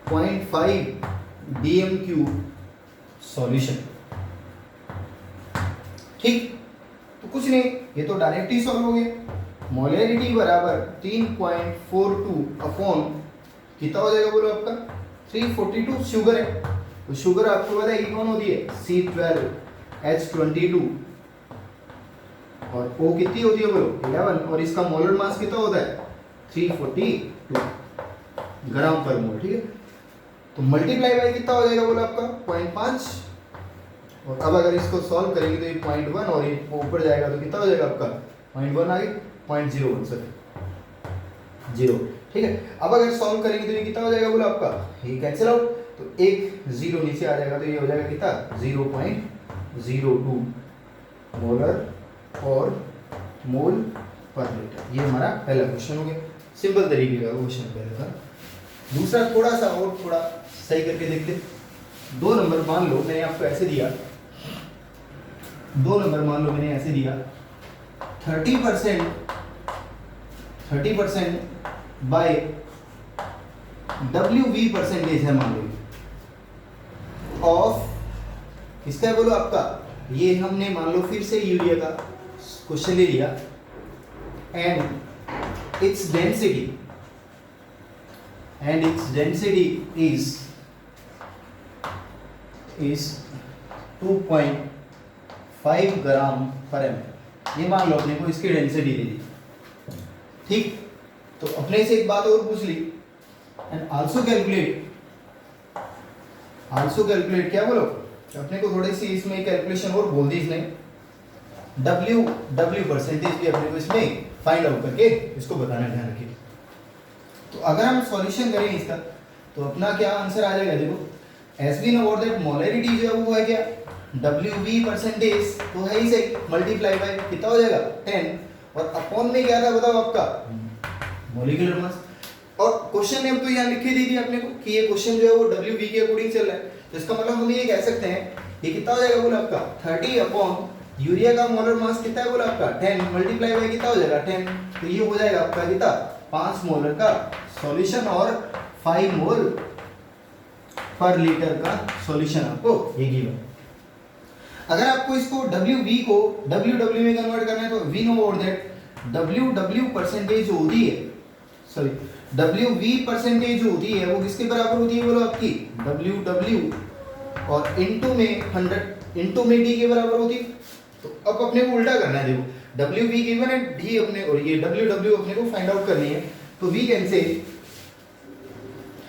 0.5 dm³ solution. ठीक, तो कुछ नहीं, ये तो डायरेक्ट ही सॉल्व हो गया। मोलैरिटी बराबर 3.42 अपॉन कितना हो जाएगा बोलो आपका 342 शुगर है, तो शुगर आपको पता है कि कौन होती है C12H22 और O कितनी होती है बोलो 11 और इसका मोलर मास कितना होता है 342 ग्राम पर मोल। ठीक है, तो मल्टीप्लाई बाय कितना हो जाएगा बोलो आपका 0.5 और अब अगर इसको सॉल्व करेंगे तो ये 0.1 और ये ऊपर जाएगा तो कितना हो जाएगा आपका 0.1 आगे 0.01 सर 0। ठीक है, अब अगर सॉल्व करेंगे तो ये कितना हो जाएगा बोलो आपका ये कैंसिल आउट, तो एक जीरो नीचे आ जाएगा तो ये हो जाएगा कितना 0.02 मोलर और मोल पर लीटर। ये हमारा पहला क्वेश्चन हो गया, सिंपल तरीके का क्वेश्चन पहले था। दूसरा थोड़ा सा और थोड़ा सही करके देखते। 2 नंबर मान लो मैंने आपको ऐसे दिया, 2 नंबर मान लो मैंने ऐसे दिया 30% बाय WV परसेंटेज है मान लो ऑफ किसका है बोलो आपका, ये हमने मान लो फिर से यूरिया का क्वेश्चन ले लिया एंड इट्स डेंसिटी is 2.5 ग्राम पर ml। ये मान लो अपने को इसकी डेंसिटी दे दी। ठीक, तो अपने से एक बात और पूछ ली एंड आल्सो कैलकुलेट क्या बोलो, अपने को थोड़ी सी इसमें कैलकुलेशन और बोल दी इसने, W परसेंटेज भी अपने को इसमें फाइंड आउट करके इसको बताना ध्यान रखिए। तो अगर हम सॉल्यूशन करें इसका तो अपना क्या आंसर आ जाएगा, देखो as we know that molarity जो है वो है क्या WV परसेंटेज तो है ही सही, मल्टीप्लाई बाय कितना हो जाएगा 10 और अपॉन में क्या था बताओ आपका मोलिकुलर मास। और क्वेश्चन ने तो यहाँ लिखे दी थी अपने को कि ये क्वेश्चन जो है वो WV के अकॉर्डिंग चल रहा है, तो इसका मतलब हम ये कह सकते हैं ये कितना हो जाएगा बोला आपका 30 अपॉन यूरिया का मोलर मास कितना है बोला आपका 10 मल्टीप्लाई बाय कितना हो जाएगा 10, तो ये हो जाएगा आपका कितना 5 मोलर का सॉल्यूशन और 5 मोल पर लीटर का सॉल्यूशन आपको ये गिवन। अगर आपको इसको WV को WW में कन्वर्ट करना है तो we know that WW percentage जो होती है सॉरी WV परसेंटेज जो होती है वो किसके बराबर होती है बोलो आपकी WW और इनटू में 100 इनटू में D के बराबर होती है। तो अब अपने को उल्टा करना है, देखो WV गिवन है D अपने और ये WW अपने को फाइंड आउट करनी है, तो वी कैन से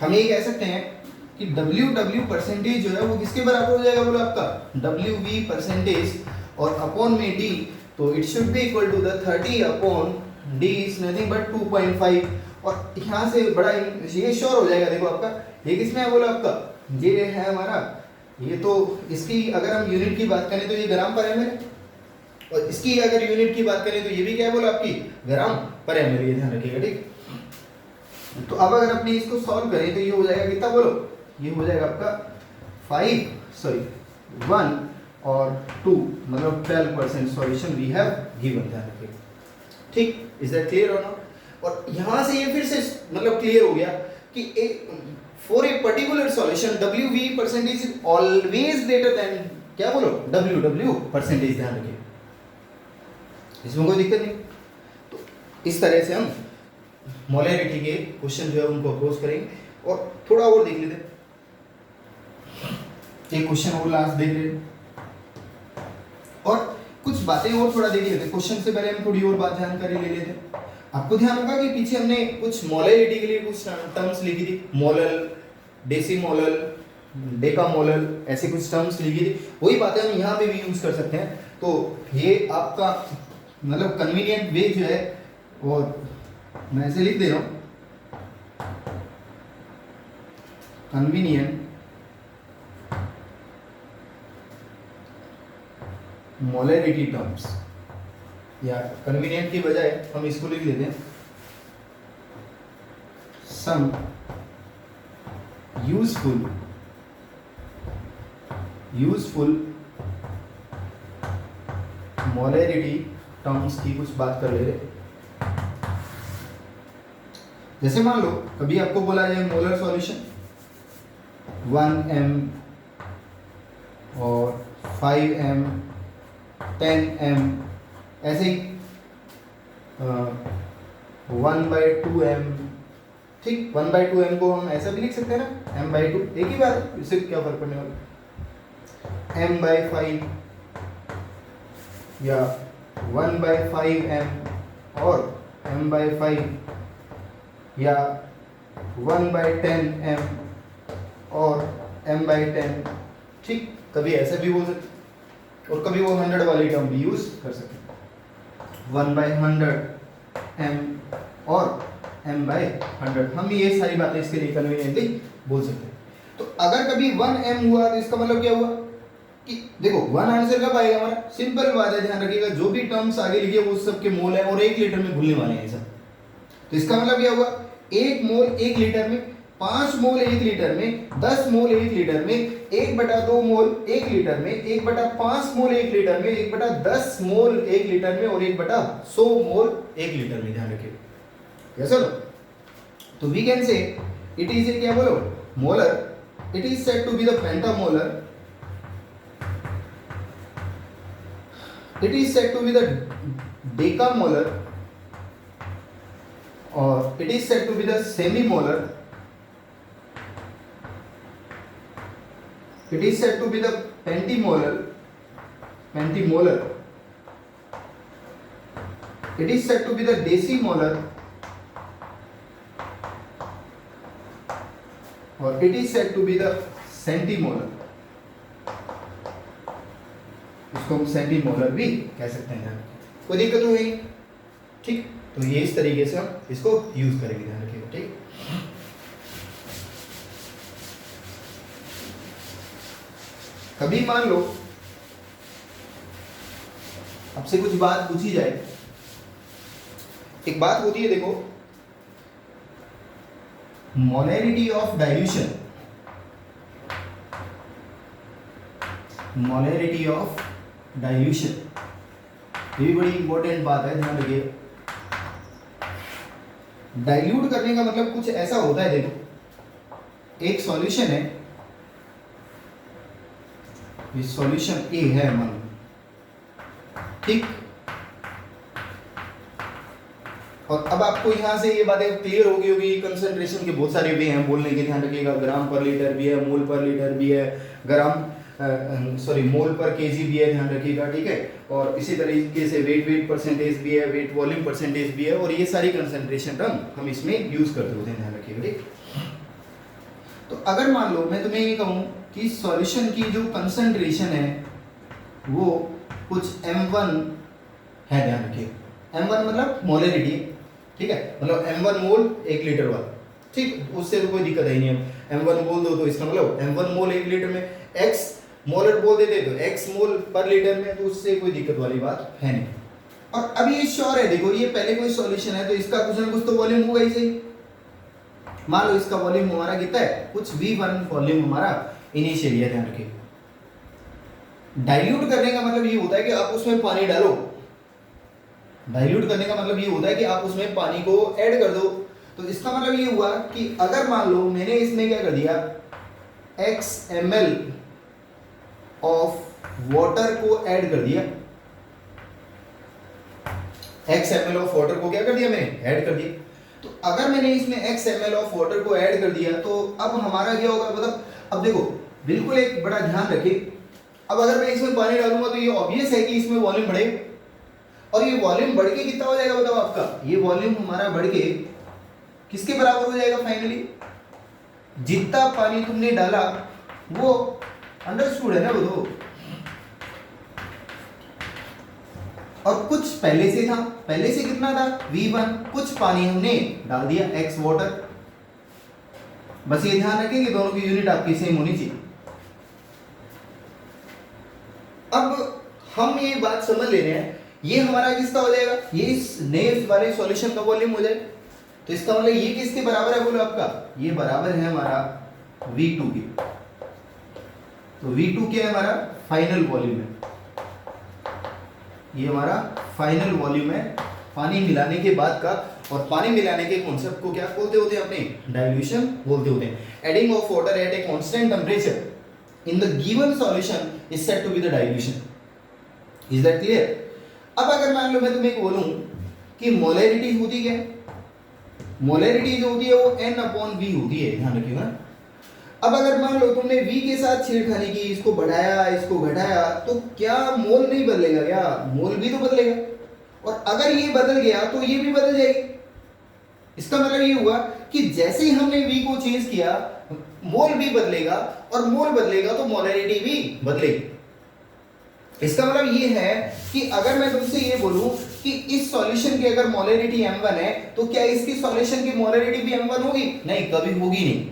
हम ये कह सकते हैं कि WW परसेंटेज जो है वो किसके बराबर हो जाएगा बोलो आपका WV परसेंटेज और अपॉन में D, तो it should be equal to the 30 upon D is nothing but 2.5 और यहाँ से बड़ा ये श्योर हो जाएगा। देखो आपका ये किसमें है बोलो आपका ये है हमारा, ये तो इसकी अगर हम यूनिट की बात करें तो ये ग्राम पर एमएल है और इसकी अगर यूनिट की बात करें तो ये भी क्या है बोलो आपकी ग्राम पर एमएल, ये ध्यान रखिएगा। ठीक, तो अब अगर अपने इसको सॉल्व करें तो ये हो जाएगा कितना बोलो, ये हो जाएगा आपका 1 और 2 मतलब 12% सॉल्यूशन वी हैव गिवन, ध्यान रखिएगा। ठीक, इज दैट क्लियर और नॉट। और यहां से ये फिर से मतलब क्लियर हो गया कि for a particular solution WV percentage is always greater than क्या बोलो WW परसेंटेज, ध्यान रखिए इसमें कोई दिक्कत नहीं। तो इस तरह से हम मोलैरिटी के क्वेश्चन जो है उनको अप्रोच करेंगे और थोड़ा और देख लेते हैं, एक क्वेश्चन और लास्ट देख लेते और कुछ बातें और थोड़ा देख लेते। क्वेश्चन से पहले हम थोड़ी और बात जानकारी ले लेते हैं। आपको ध्यान होगा कि पीछे हमने कुछ मोलैरिटी के लिए कुछ टर्म्स लिखी थी, मोलल, डेसीमोलल, डेकामोलल, ऐसे कुछ टर्म्स लिखी थी, वही बातें हम यहाँ पे भी यूज कर सकते हैं। तो ये आपका मतलब कन्वीनियंट वे जो है और मैं ऐसे लिख दे रहा हूँ कन्वीनियंट मोलैरिटी टर्म्स, या कन्वीनियंट की बजाय हम इसको लिख लेते हैं सम यूजफुल मोलैरिटी टर्म्स की कुछ बात कर ले रहे। जैसे मान लो कभी आपको बोला जाए मोलर सॉल्यूशन 1m और 5m 10m ऐसे ही 1/2m, ठीक। 1/2m को हम ऐसा भी लिख सकते हैं ना, m/2, एक ही बात है, इससे क्या फर्क पड़ने वाला। m/5 या 1/5m और m/5 या 1/10m और m/10, ठीक। कभी ऐसा भी बोल सकते और कभी वो 100 वाली टर्म भी यूज कर सकते, 1/100m और m/100। हम ये सारी बातें इसके लिए कन्वीनियंटली बोल सकते हैं। तो अगर कभी 1m हुआ तो इसका मतलब क्या हुआ कि देखो 1 आंसर कब आएगा हमारा, सिंपल बात है, ध्यान रखिएगा जो भी टर्म्स आगे लिखे वो सब के मोल है और 1 लीटर में घुलने वाले हैं सब। तो इसका मतलब क्या हुआ, 1 मोल 1 लीटर में, 5 मोल 1 लीटर में, 10 मोल 1 लीटर में, 1/2 मोल 1 लीटर में, 1/5 मोल 1 लीटर में, 1/10 मोल 1 लीटर में और 1/100 मोल 1 लीटर में। ध्यान रखिएगा, यस और नो। तो we can say it is a क्या बोलो, molar, it is said to be the pentamolar, it is said to be the decamolar or it is said to be the semimolar, it is said to be the pentimolar, it is said to be the decimolar or it is said to be the centimolar। इसको हम centimolar भी कह सकते हैं, कोई दिक्कत तो नहीं, ठीक। तो ये इस तरीके से हम इसको यूज करेंगे, ध्यान रखिएगा, ठीक। कभी मान लो आपसे कुछ बात पूछी जाए, एक बात होती है देखो, molarity of dilution, molarity of dilution, ये भी बड़ी इंपॉर्टेंट बात है, ध्यान रखिए। डाइल्यूट करने का मतलब कुछ ऐसा होता है, देखो एक सॉल्यूशन है, ये सॉल्यूशन ए है मान, ठीक। और अब आपको यहां से ये बातें क्लियर हो गई होगी, कंसंट्रेशन के बहुत सारे वे हैं बोलने के, ध्यान रखिएगा। ग्राम पर लीटर भी है, मोल पर लीटर भी है, मोल पर केजी भी है, ध्यान रखिएगा, ठीक है। और इसी तरीके से वेट परसेंटेज भी है, वेट वॉल्यूम परसेंटेज भी है, और ये सारी कंसंट्रेशन टर्म हम इसमें यूज करते होते हैं, ध्यान रखिएगा, ठीक। तो अगर मान लो मैं तुम्हें ये कहूँ कि सॉल्यूशन की जो कंसंट्रेशन है वो कुछ m1 है, ध्यान रखिएगा। m1 मतलब मोलैरिटी, ठीक है, मतलब m1 मोल 1 लीटर वाला, ठीक। उससे तो कोई दिक्कत है नहीं, हम m1 बोल दो तो इसका मतलब m1 मोल 1 लीटर में, x मोलर बोल देते तो x मोल पर लीटर में, तो उससे कोई दिक्कत वाली बात है नहीं। और अब ये श्योर है, देखो ये पहले कोई सॉल्यूशन है तो इसका कुछ ना कुछ तो वॉल्यूम होगा ही सही। मान लो इसका वॉल्यूम हमारा कितना है, कुछ v1 वॉल्यूम हमारा इनिशियली है, ध्यान रखिए। डाइल्यूट करने का मतलब ये होता है कि आप उसमें पानी डालो, डाइल्यूट करने का मतलब ये होता है कि आप उसमें पानी को ऐड कर दो। तो इसका मतलब ये हुआ कि अगर मान लो मैंने इसमें क्या कर दिया, x ml ऑफ वाटर को ऐड कर दिया, x ml ऑफ वाटर को क्या कर दिया मैंने, ऐड कर दिया। तो अगर मैंने इसमें x ml ऑफ वाटर को ऐड कर दिया तो अब हमारा क्या होगा, मतलब अब देखो बिल्कुल एक बड़ा ध्यान रखिए, अब अगर मैं इसमें पानी डालूंगा तो ये ऑब्वियस है कि इसमें वॉल्यूम बढ़ेगा, और ये वॉल्यूम बढ़ के कितना हो जाएगा बताओ आपका, ये वॉल्यूम हमारा बढ़ के किसके बराबर हो जाएगा फाइनली, जितना पानी तुमने डाला वो अंडरस्टूड है ना वो तो, और कुछ पहले से था, पहले से कितना था v1, कुछ पानी हमने डाल दिया x वाटर। बस ये ध्यान रखें कि दोनों की यूनिट आपकी सेम होनी चाहिए। अब हम ये बात समझ ले रहे हैं, ये हमारा किसका हो जाएगा, ये इस नए वाले सॉल्यूशन का वॉल्यूम हो जाएगा। तो इसका मतलब ये किसके बराबर है बोलो आपका, ये बराबर है हमारा v2 के। तो v2 क्या है हमारा, फाइनल वॉल्यूम है, ये हमारा फाइनल वॉल्यूम है पानी मिलाने के बाद का। और पानी मिलाने के कॉन्सेप्ट को क्या बोलते होते हैं अपने डाइल्यूशन बोलते होते हैं। Adding of water at a constant temperature in the given solution is said to be the dilution. Is that clear? अब अगर मान लो मैं तुम्हें बोलूं कि मोलैरिटी होती क्या है, मोलैरिटी जो होती है वो n/v होती है, ध्यान रखिएगा। अब अगर मान लो तुमने v के साथ छेड़खानी की, इसको बढ़ाया इसको घटाया, तो क्या मोल नहीं बदलेगा? क्या मोल भी तो बदलेगा, और अगर ये बदल गया तो ये भी बदल जाएगी। इसका मतलब ये हुआ कि जैसे ही हमने v को चेंज किया मोल भी बदलेगा, और मोल बदलेगा तो मोलैरिटी भी बदलेगी। इसका मतलब ये है कि अगर मैं तुमसे ये बोलूं कि इस सॉल्यूशन की अगर मोलैरिटी m1 है तो क्या इसकी सॉल्यूशन की मोलैरिटी भी m1 होगी? नहीं, कभी होगी नहीं,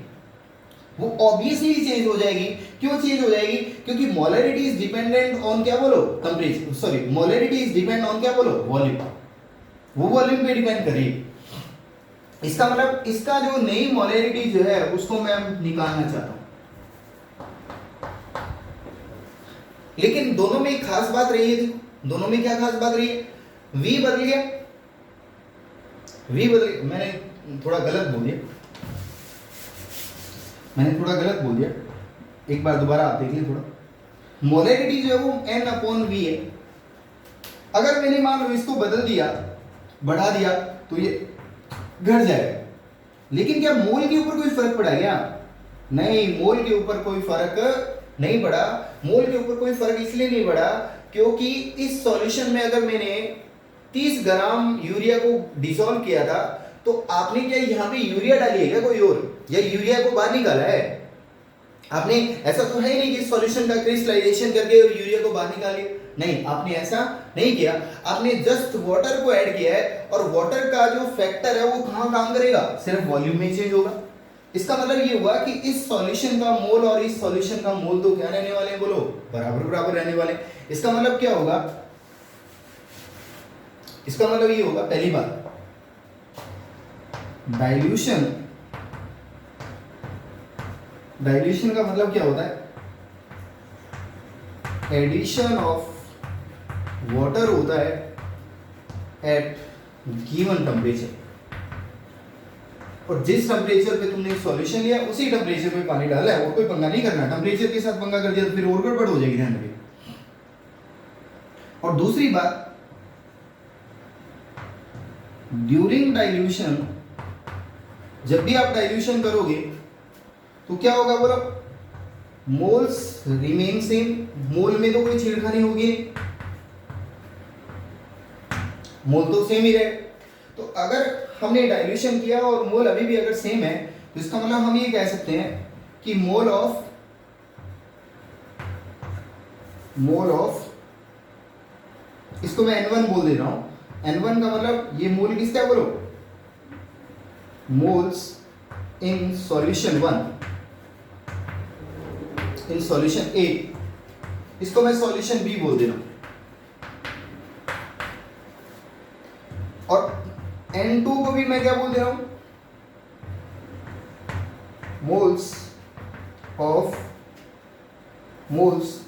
वो ऑब्वियसली चेंज हो जाएगी। क्यों चेंज हो जाएगी? क्योंकि मोलैरिटी इज डिपेंडेंट ऑन क्या बोलो? Temperature, sorry, molarity is depend on क्या बोलो? वॉल्यूम। वो वॉल्यूम पे डिपेंड कर रही है। इसका मतलब इसका जो नई मोलैरिटी जो है उसको मैं निकालना चाहता हूं, लेकिन दोनों में एक खास बात रही है। देखो दोनों में क्या खास बात रही है? v बदल गया, v बदल गया, मैंने थोड़ा गलत बोल दिया, एक बार दोबारा आप देख लीजिए थोड़ा। मोलैरिटी जो है वो n/v है। अगर मैंने मान लो इसको बदल दिया, बढ़ा दिया, तो ये घट जाएगा, लेकिन क्या मोल के ऊपर कोई फर्क पड़ा क्या? नहीं, मोल के ऊपर कोई फर्क नहीं पड़ा। मोल के ऊपर कोई फर्क इसलिए नहीं पड़ा क्योंकि इस सॉल्यूशन में अगर मैंने 30 ग्राम यूरिया को डिसॉल्व किया था, तो आपने क्या यहाँ पे यूरिया डाली है क्या कोई और, या यूरिया को बाहर निकाला है आपने? ऐसा तो है ही नहीं कि सॉल्यूशन का क्रिस्टलाइजेशन करके और यूरिया को बाहर निकालिए, नहीं, आपने ऐसा नहीं किया। आपने जस्ट वाटर को ऐड किया है, और वाटर का जो फैक्टर है वो कहाँ काम करेगा? सिर्फ वॉल्यूम में चेंज होगा। इसका मतलब ये हुआ कि इस सॉल्यूशन का मोल और इस सॉल्यूशन का मोल तो क्या रहने वाले हैं बोलो? बराबर बराबर रहने वाले। इसका मतलब क्या होगा? इसका मतलब ये होगा, पहली बात, डाइल्यूशन का मतलब क्या होता है? एडिशन ऑफ वाटर होता है एट गिवन टेम्परेचर, और जिस टेम्परेचर पे तुमने सॉल्यूशन लिया उसी टेम्परेचर पे पानी डाला है, और कोई पंगा नहीं करना। टेम्परेचर के साथ पंगा कर दिया तो फिर और गड़बड़ हो जाएगी, ध्यान रखिए। और दूसरी बात, ड्यूरिंग डाइल्यूशन, जब भी आप डाइल्यूशन करोगे तो क्या होगा बोलो? मोल्स रिमेन सेम, मोल में तो कोई छेड़खानी होगी, मोल तो सेम ही रहे। तो अगर हमने डाइल्यूशन किया और मोल अभी भी अगर सेम है, तो इसका मतलब हम ये कह सकते हैं कि मोल ऑफ इसको मैं n1 बोल दे रहा हूं। n1 का मतलब ये मोल किसका है बोलो? Moles in solution 1, in solution A, इसको मैं सॉल्यूशन B बोल दे रहा हूं। और N2 को भी मैं क्या बोल दे रहा हूं? मोल्स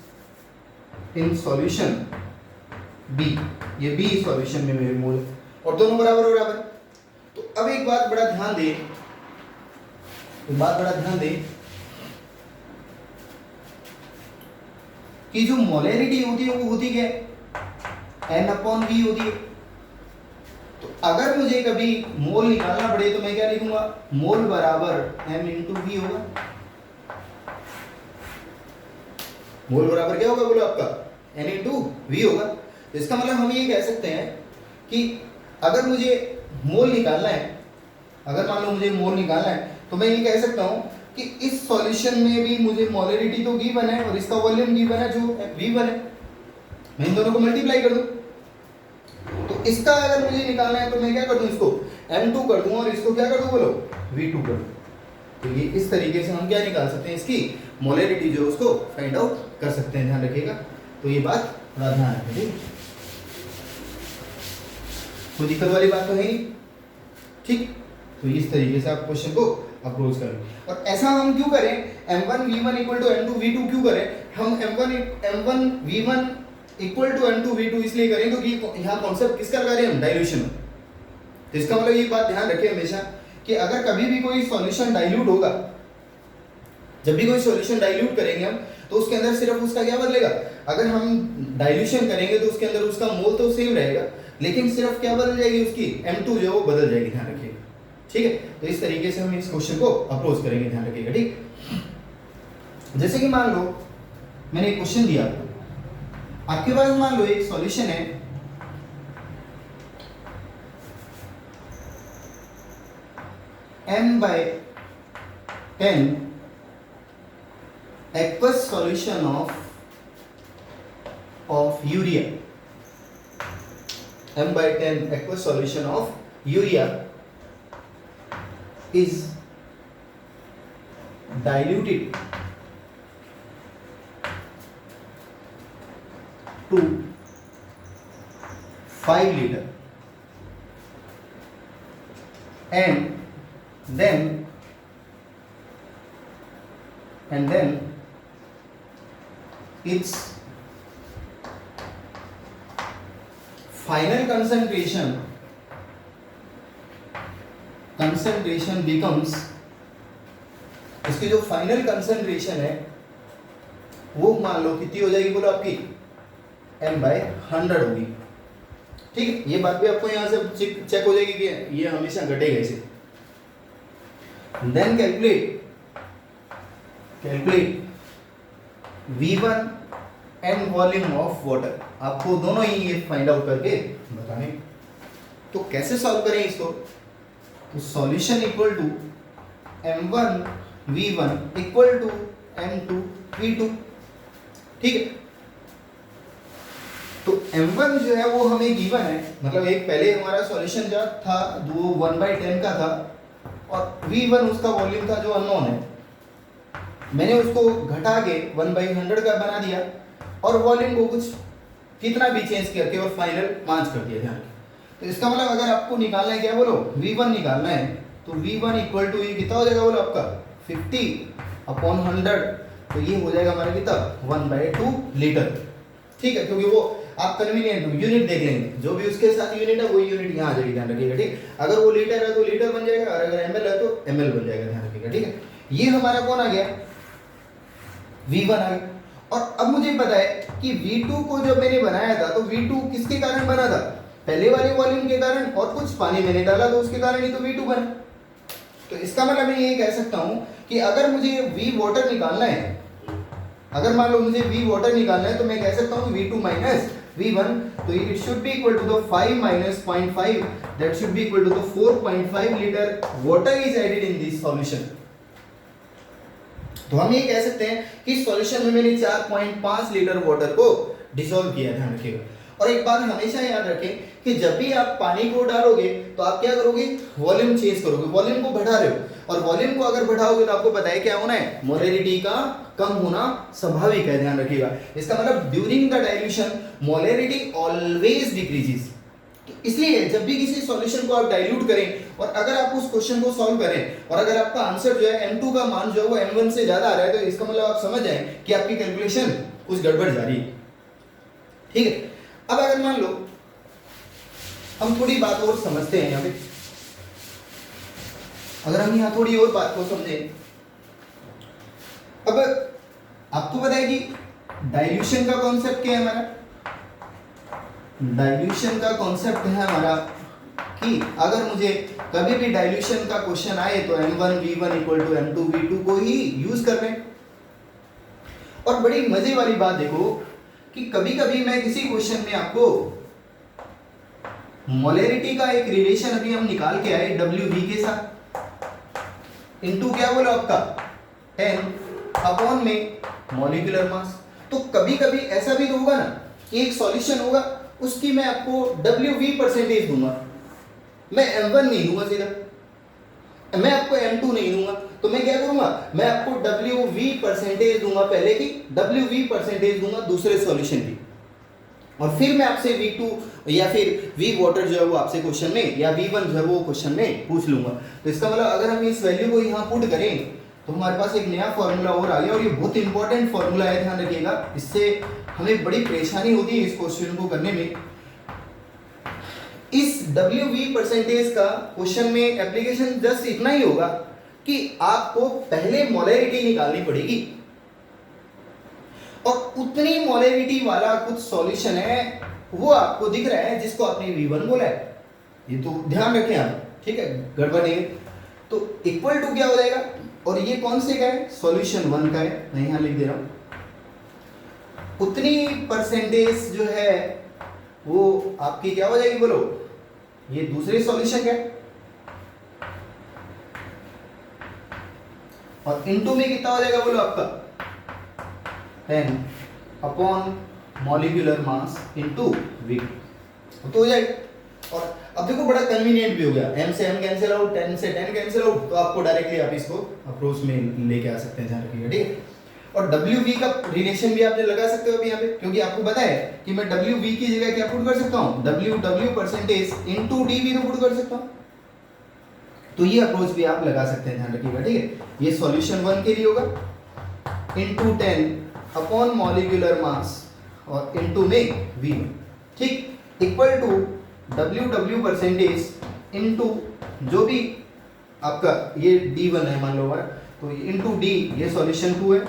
इन सॉल्यूशन B, ये B सॉल्यूशन में मेरे मोल, और दोनों बराबर बराबर। तो अब एक बात बड़ा ध्यान दे, कि जो मोलैरिटी होती है वो होती क्या है? n/v होती है। तो अगर मुझे कभी मोल निकालना पड़े तो मैं क्या लिखूंगा? मोल बराबर m/v होगा। मोल बराबर क्या होगा बोलो आपका? n/v होगा। तो इसका मतलब हम ये कह सकते हैं कि अगर मुझे मोल निकालना है, अगर मान लो मुझे मोल निकालना है, तो मैं ये कह सकता हूं कि इस सॉल्यूशन में भी मुझे मोलैरिटी तो गिवन है और इसका वॉल्यूम गिवन है जो v1 है, मैं इन दोनों को मल्टीप्लाई कर दूं। तो इसका अगर मुझे निकालना है तो मैं क्या कर दूं? इसको m2 कर दूं और इसको क्या कर दूं बोलो? v2 कर दूं। तो ये इस तरीके से हम क्या निकाल सकते हैं? इसकी मोलैरिटी जो उसको फाइंड आउट कर सकते हैं, ध्यान रखिएगा। तो ये बात थोड़ा ध्यान रखिए, कोई दिक्कत वाली बात तो है नहीं, ठीक? तो इस तरीके से आप क्वेश्चन को अप्रोच करें। और ऐसा हम क्यों करें? m1 v1 equal to m2 v2 क्यों करें? हम m1 v1 equal to m2 v2 इसलिए करें क्योंकि यहाँ कॉन्सेप्ट किसका लगा रहे हैं हम? डाइल्यूशन। तो इसका मतलब ये बात ध्यान रखिए हमेशा कि अगर कभी भी कोई सॉल्यूशन डाइल्यूट होगा, जब भी कोई सॉल्यूशन डाइल्यूट करेंगे हम, तो उसके अंदर सिर्फ उसका क्या बदलेगा, अगर हम डाइल्यूशन करेंगे तो उसके अंदर उसका मोल तो सेम रहेगा, लेकिन सिर्फ क्या बदल जाएगी, उसकी M2 जो है वो बदल जाएगी, ध्यान रखिएगा। ठीक है, तो इस तरीके से हम इस क्वेश्चन को अप्रोच करेंगे, ध्यान रखिएगा। ठीक, जैसे कि मान लो मैंने एक क्वेश्चन दिया आपके पास, मान लो एक सॉल्यूशन है m/10 aqueous solution of urea, m/10 aqueous solution of urea is diluted to 5 liter and then its final concentration becomes, इसकी जो फाइनल कंसंट्रेशन है वो मान लो कितनी हो जाएगी, बोलो आपकी m/100 होगी। ठीक है, ये बात भी आपको यहाँ से चेक हो जाएगी कि ये हमेशा घटेगा इसे। Then calculate V1 and volume of water, आपको दोनों ही ये फाइंड आउट करके बताने। तो कैसे सॉल्व करें इसको, तो solution equal to m1 v1 equal to m2 v2। ठीक है, तो m1 जो है वो हमें गिवन है, मतलब एक पहले हमारा सॉल्यूशन जो था वो 1/10 का था और v1 उसका वॉल्यूम था जो अननोन है, मैंने उसको घटा के 1/100 का बना दिया और वॉल्यूम को कुछ कितना भी चेंज करके और फाइनल 5 कर दिया, ध्यान। तो इसका मतलब अगर आपको निकालना है क्या, बोलो v1 निकालना है, तो v1 इक्वल टू ये कितना हो जाएगा, बोलो आपका 50/100, तो ये हो जाएगा हमारा कितना 1/2 लीटर। ठीक है, क्योंकि वो आप कन्वीनियंट यूनिट देख लेंगे, जो भी उसके साथ यूनिट है वो यूनिट यहाँ आ जाएगी, ध्यान रखिएगा। ठीक, अगर वो लीटर है तो लीटर बन जाएगा और अगर ml है तो ml बन जाएगा, ध्यान रखिएगा। ठीक है, ये हमारा कौन आ गया, v1 आ गया। और अब मुझे पता है कि v2 को जब मैंने बनाया था तो v2 किसके कारण बना था, पहले वाले वॉल्यूम के कारण, और कुछ पानी मैंने डाला तो उसके कारण ही तो v2 बना। तो इसका मतलब मैं ये कह सकता हूं कि अगर मुझे v वाटर निकालना है, अगर मान लो मुझे v वाटर निकालना है, तो मैं कह सकता हूं v2 माइनस v1, तो it should be equal to the 5 minus 0.5, that should be equal to the 4.5 litre water is added in this solution. तो हम ये कह सकते हैं कि सॉल्यूशन में मैंने 4.5 लीटर वाटर को डिसॉल्व किया, ध्यान रखिएगा। और एक बात हमेशा याद रखें कि जब भी आप पानी को डालोगे तो आप क्या करोगे, वॉल्यूम चेंज करोगे, वॉल्यूम को बढ़ा रहे हो, और वॉल्यूम को अगर बढ़ाओगे तो आपको पता है क्या होना है, मोलैरिटी का कम होना स्वाभाविक है, ध्यान रखिएगा। इसका मतलब during the dilution molarity always decreases. तो इसलिए जब भी किसी सॉल्यूशन को आप डाइल्यूट करें और अगर आप उस क्वेश्चन को सॉल्व करें और अगर आपका आंसर जो है m2 का मान जो है वो m1 से ज्यादा आ रहा है, तो इसका मतलब आप समझ जाएं कि आपकी कैलकुलेशन कुछ गड़बड़ जा रही है। ठीक है, अब अगर मान लो हम थोड़ी बात और समझते हैं यहाँ पे, अगर हम यहाँ थोड़ी और बात को समझें, अब आपको पता है कि डाइल्यूशन का कॉन्सेप्ट क्या है हमारा, डाइल्यूशन का कॉन्सेप्ट है हमारा कि अगर मुझे कभी भी डाइल्यूशन का क्वेश्चन आए तो m1 v1 equal to m2 v2 को ही यूज कर लें। और बड़ी मजे वाली बात देखो कि कभी कभी मैं किसी क्वेश्चन में आपको मोलैरिटी का एक रिलेशन अभी हम निकाल के आए WV के साथ, इनटू क्या बोलो आपका 10 अपॉन में मॉलिक्यूलर मास। तो कभी कभी ऐसा भी तो होगा ना कि एक सॉल्यूशन होगा, उसकी मैं आपको WV परसेंटेज दूंगा, मैं m1 नहीं दूंगा सीधा, मैं आपको m2 नहीं दूंगा, तो मैं क्या करूंगा, मैं आपको WV परसेंटेज दूंगा पहले की, WV परसेंटेज दूंगा दूसरे सॉल्यूशन की, और फिर मैं आपसे V2 या फिर V वाटर जो है वो आपसे क्वेश्चन में, या V1 जो है वो क्वेश्चन में पूछ लूंगा। तो इसका मतलब अगर हम इस वैल्यू को यहाँ पुट करें तो हमारे पास एक नया फॉर्मूला और आ गया, और ये बहुत इंपॉर्टेंट फॉर्मूला है, ध्यान रखिएगा। इससे हमें बड़ी परेशानी होती है इस क्वेश्चन को करने में। इस WV परसेंटेज का क्वेश्चन में एप्लीकेशन जस्ट इतना ही होगा कि आपको पहले मोलैरिटी निकालनी पड़ेगी और उतनी मोलैरिटी वाला कुछ सॉल्यूशन है वो आपको दिख रहा है जिसको आपने V1 बोला है। ये तो ध्यान रखें आप, ठीक है, गड़बड़ नहीं है। तो इक्वल टू क्या हो जाएगा, और ये कौन से का है, सॉल्यूशन 1 का है, मैं यहां लिख दे रहा हूं। उतनी परसेंटेज जो है वो आपकी क्या हो जाएगी बोलो, ये दूसरे सॉल्यूशन का है, और इनटू में कितना हो जाएगा बोलो आपका 10 upon molecular mass into V तो हो जाएगा। और अब देखो बड़ा कन्वीनियंट भी हो गया, m से m कैंसिल आउट, 10 से 10 कैंसिल आउट, तो आपको डायरेक्टली आप इसको अप्रोच में लेके आ सकते हैं, ध्यान रखिएगा, ठीक है। और WV का रिलेशन भी आपने लगा सकते हो अभी यहाँ पे, क्योंकि आपको पता है कि मैं WV की जगह क्या पुट कर सकता हूँ, WW परसेंटेज इनटू DV तो पुट कर सकता हूँ। तो ये अप्रोच भी आप लगा सकते हैं, ध्यान रखिएगा, ठीक है। ये सॉल्यूशन 1 के लिए होगा इनटू 10 अपॉन मॉलिक्यूलर मास और इनटू में V1, ठीक, equal to WW percentage into जो भी आपका ये D1 है मान लो हमारा, तो इनटू D ये सॉल्यूशन 2 है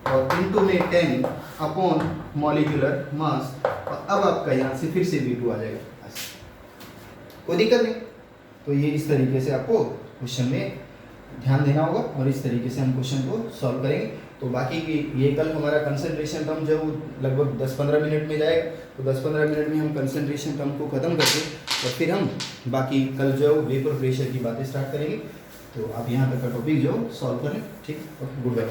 और इनटू में 10 अपॉन मॉलिक्यूलर मास, और अब आपका यहाँ से फिर से V2 आ जाएगा, कोई दिक्कत नहीं। तो ये इस तरीके से आपको क्वेश्चन में ध्यान देना होगा और इस तरीके से हम क्वेश्चन को सॉल्व करेंगे। तो बाकी की ये कल हमारा कंसंट्रेशन टर्म जब लगभग 10-15 मिनट में जाएगा, तो 10-15 मिनट में हम कंसंट्रेशन टर्म को ख़त्म करके और फिर हम बाकी कल जो वेपर प्रेशर की बातें स्टार्ट करेंगे। तो आप यहाँ तक का टॉपिक जो सॉल्व करें, ठीक, गुड बाय।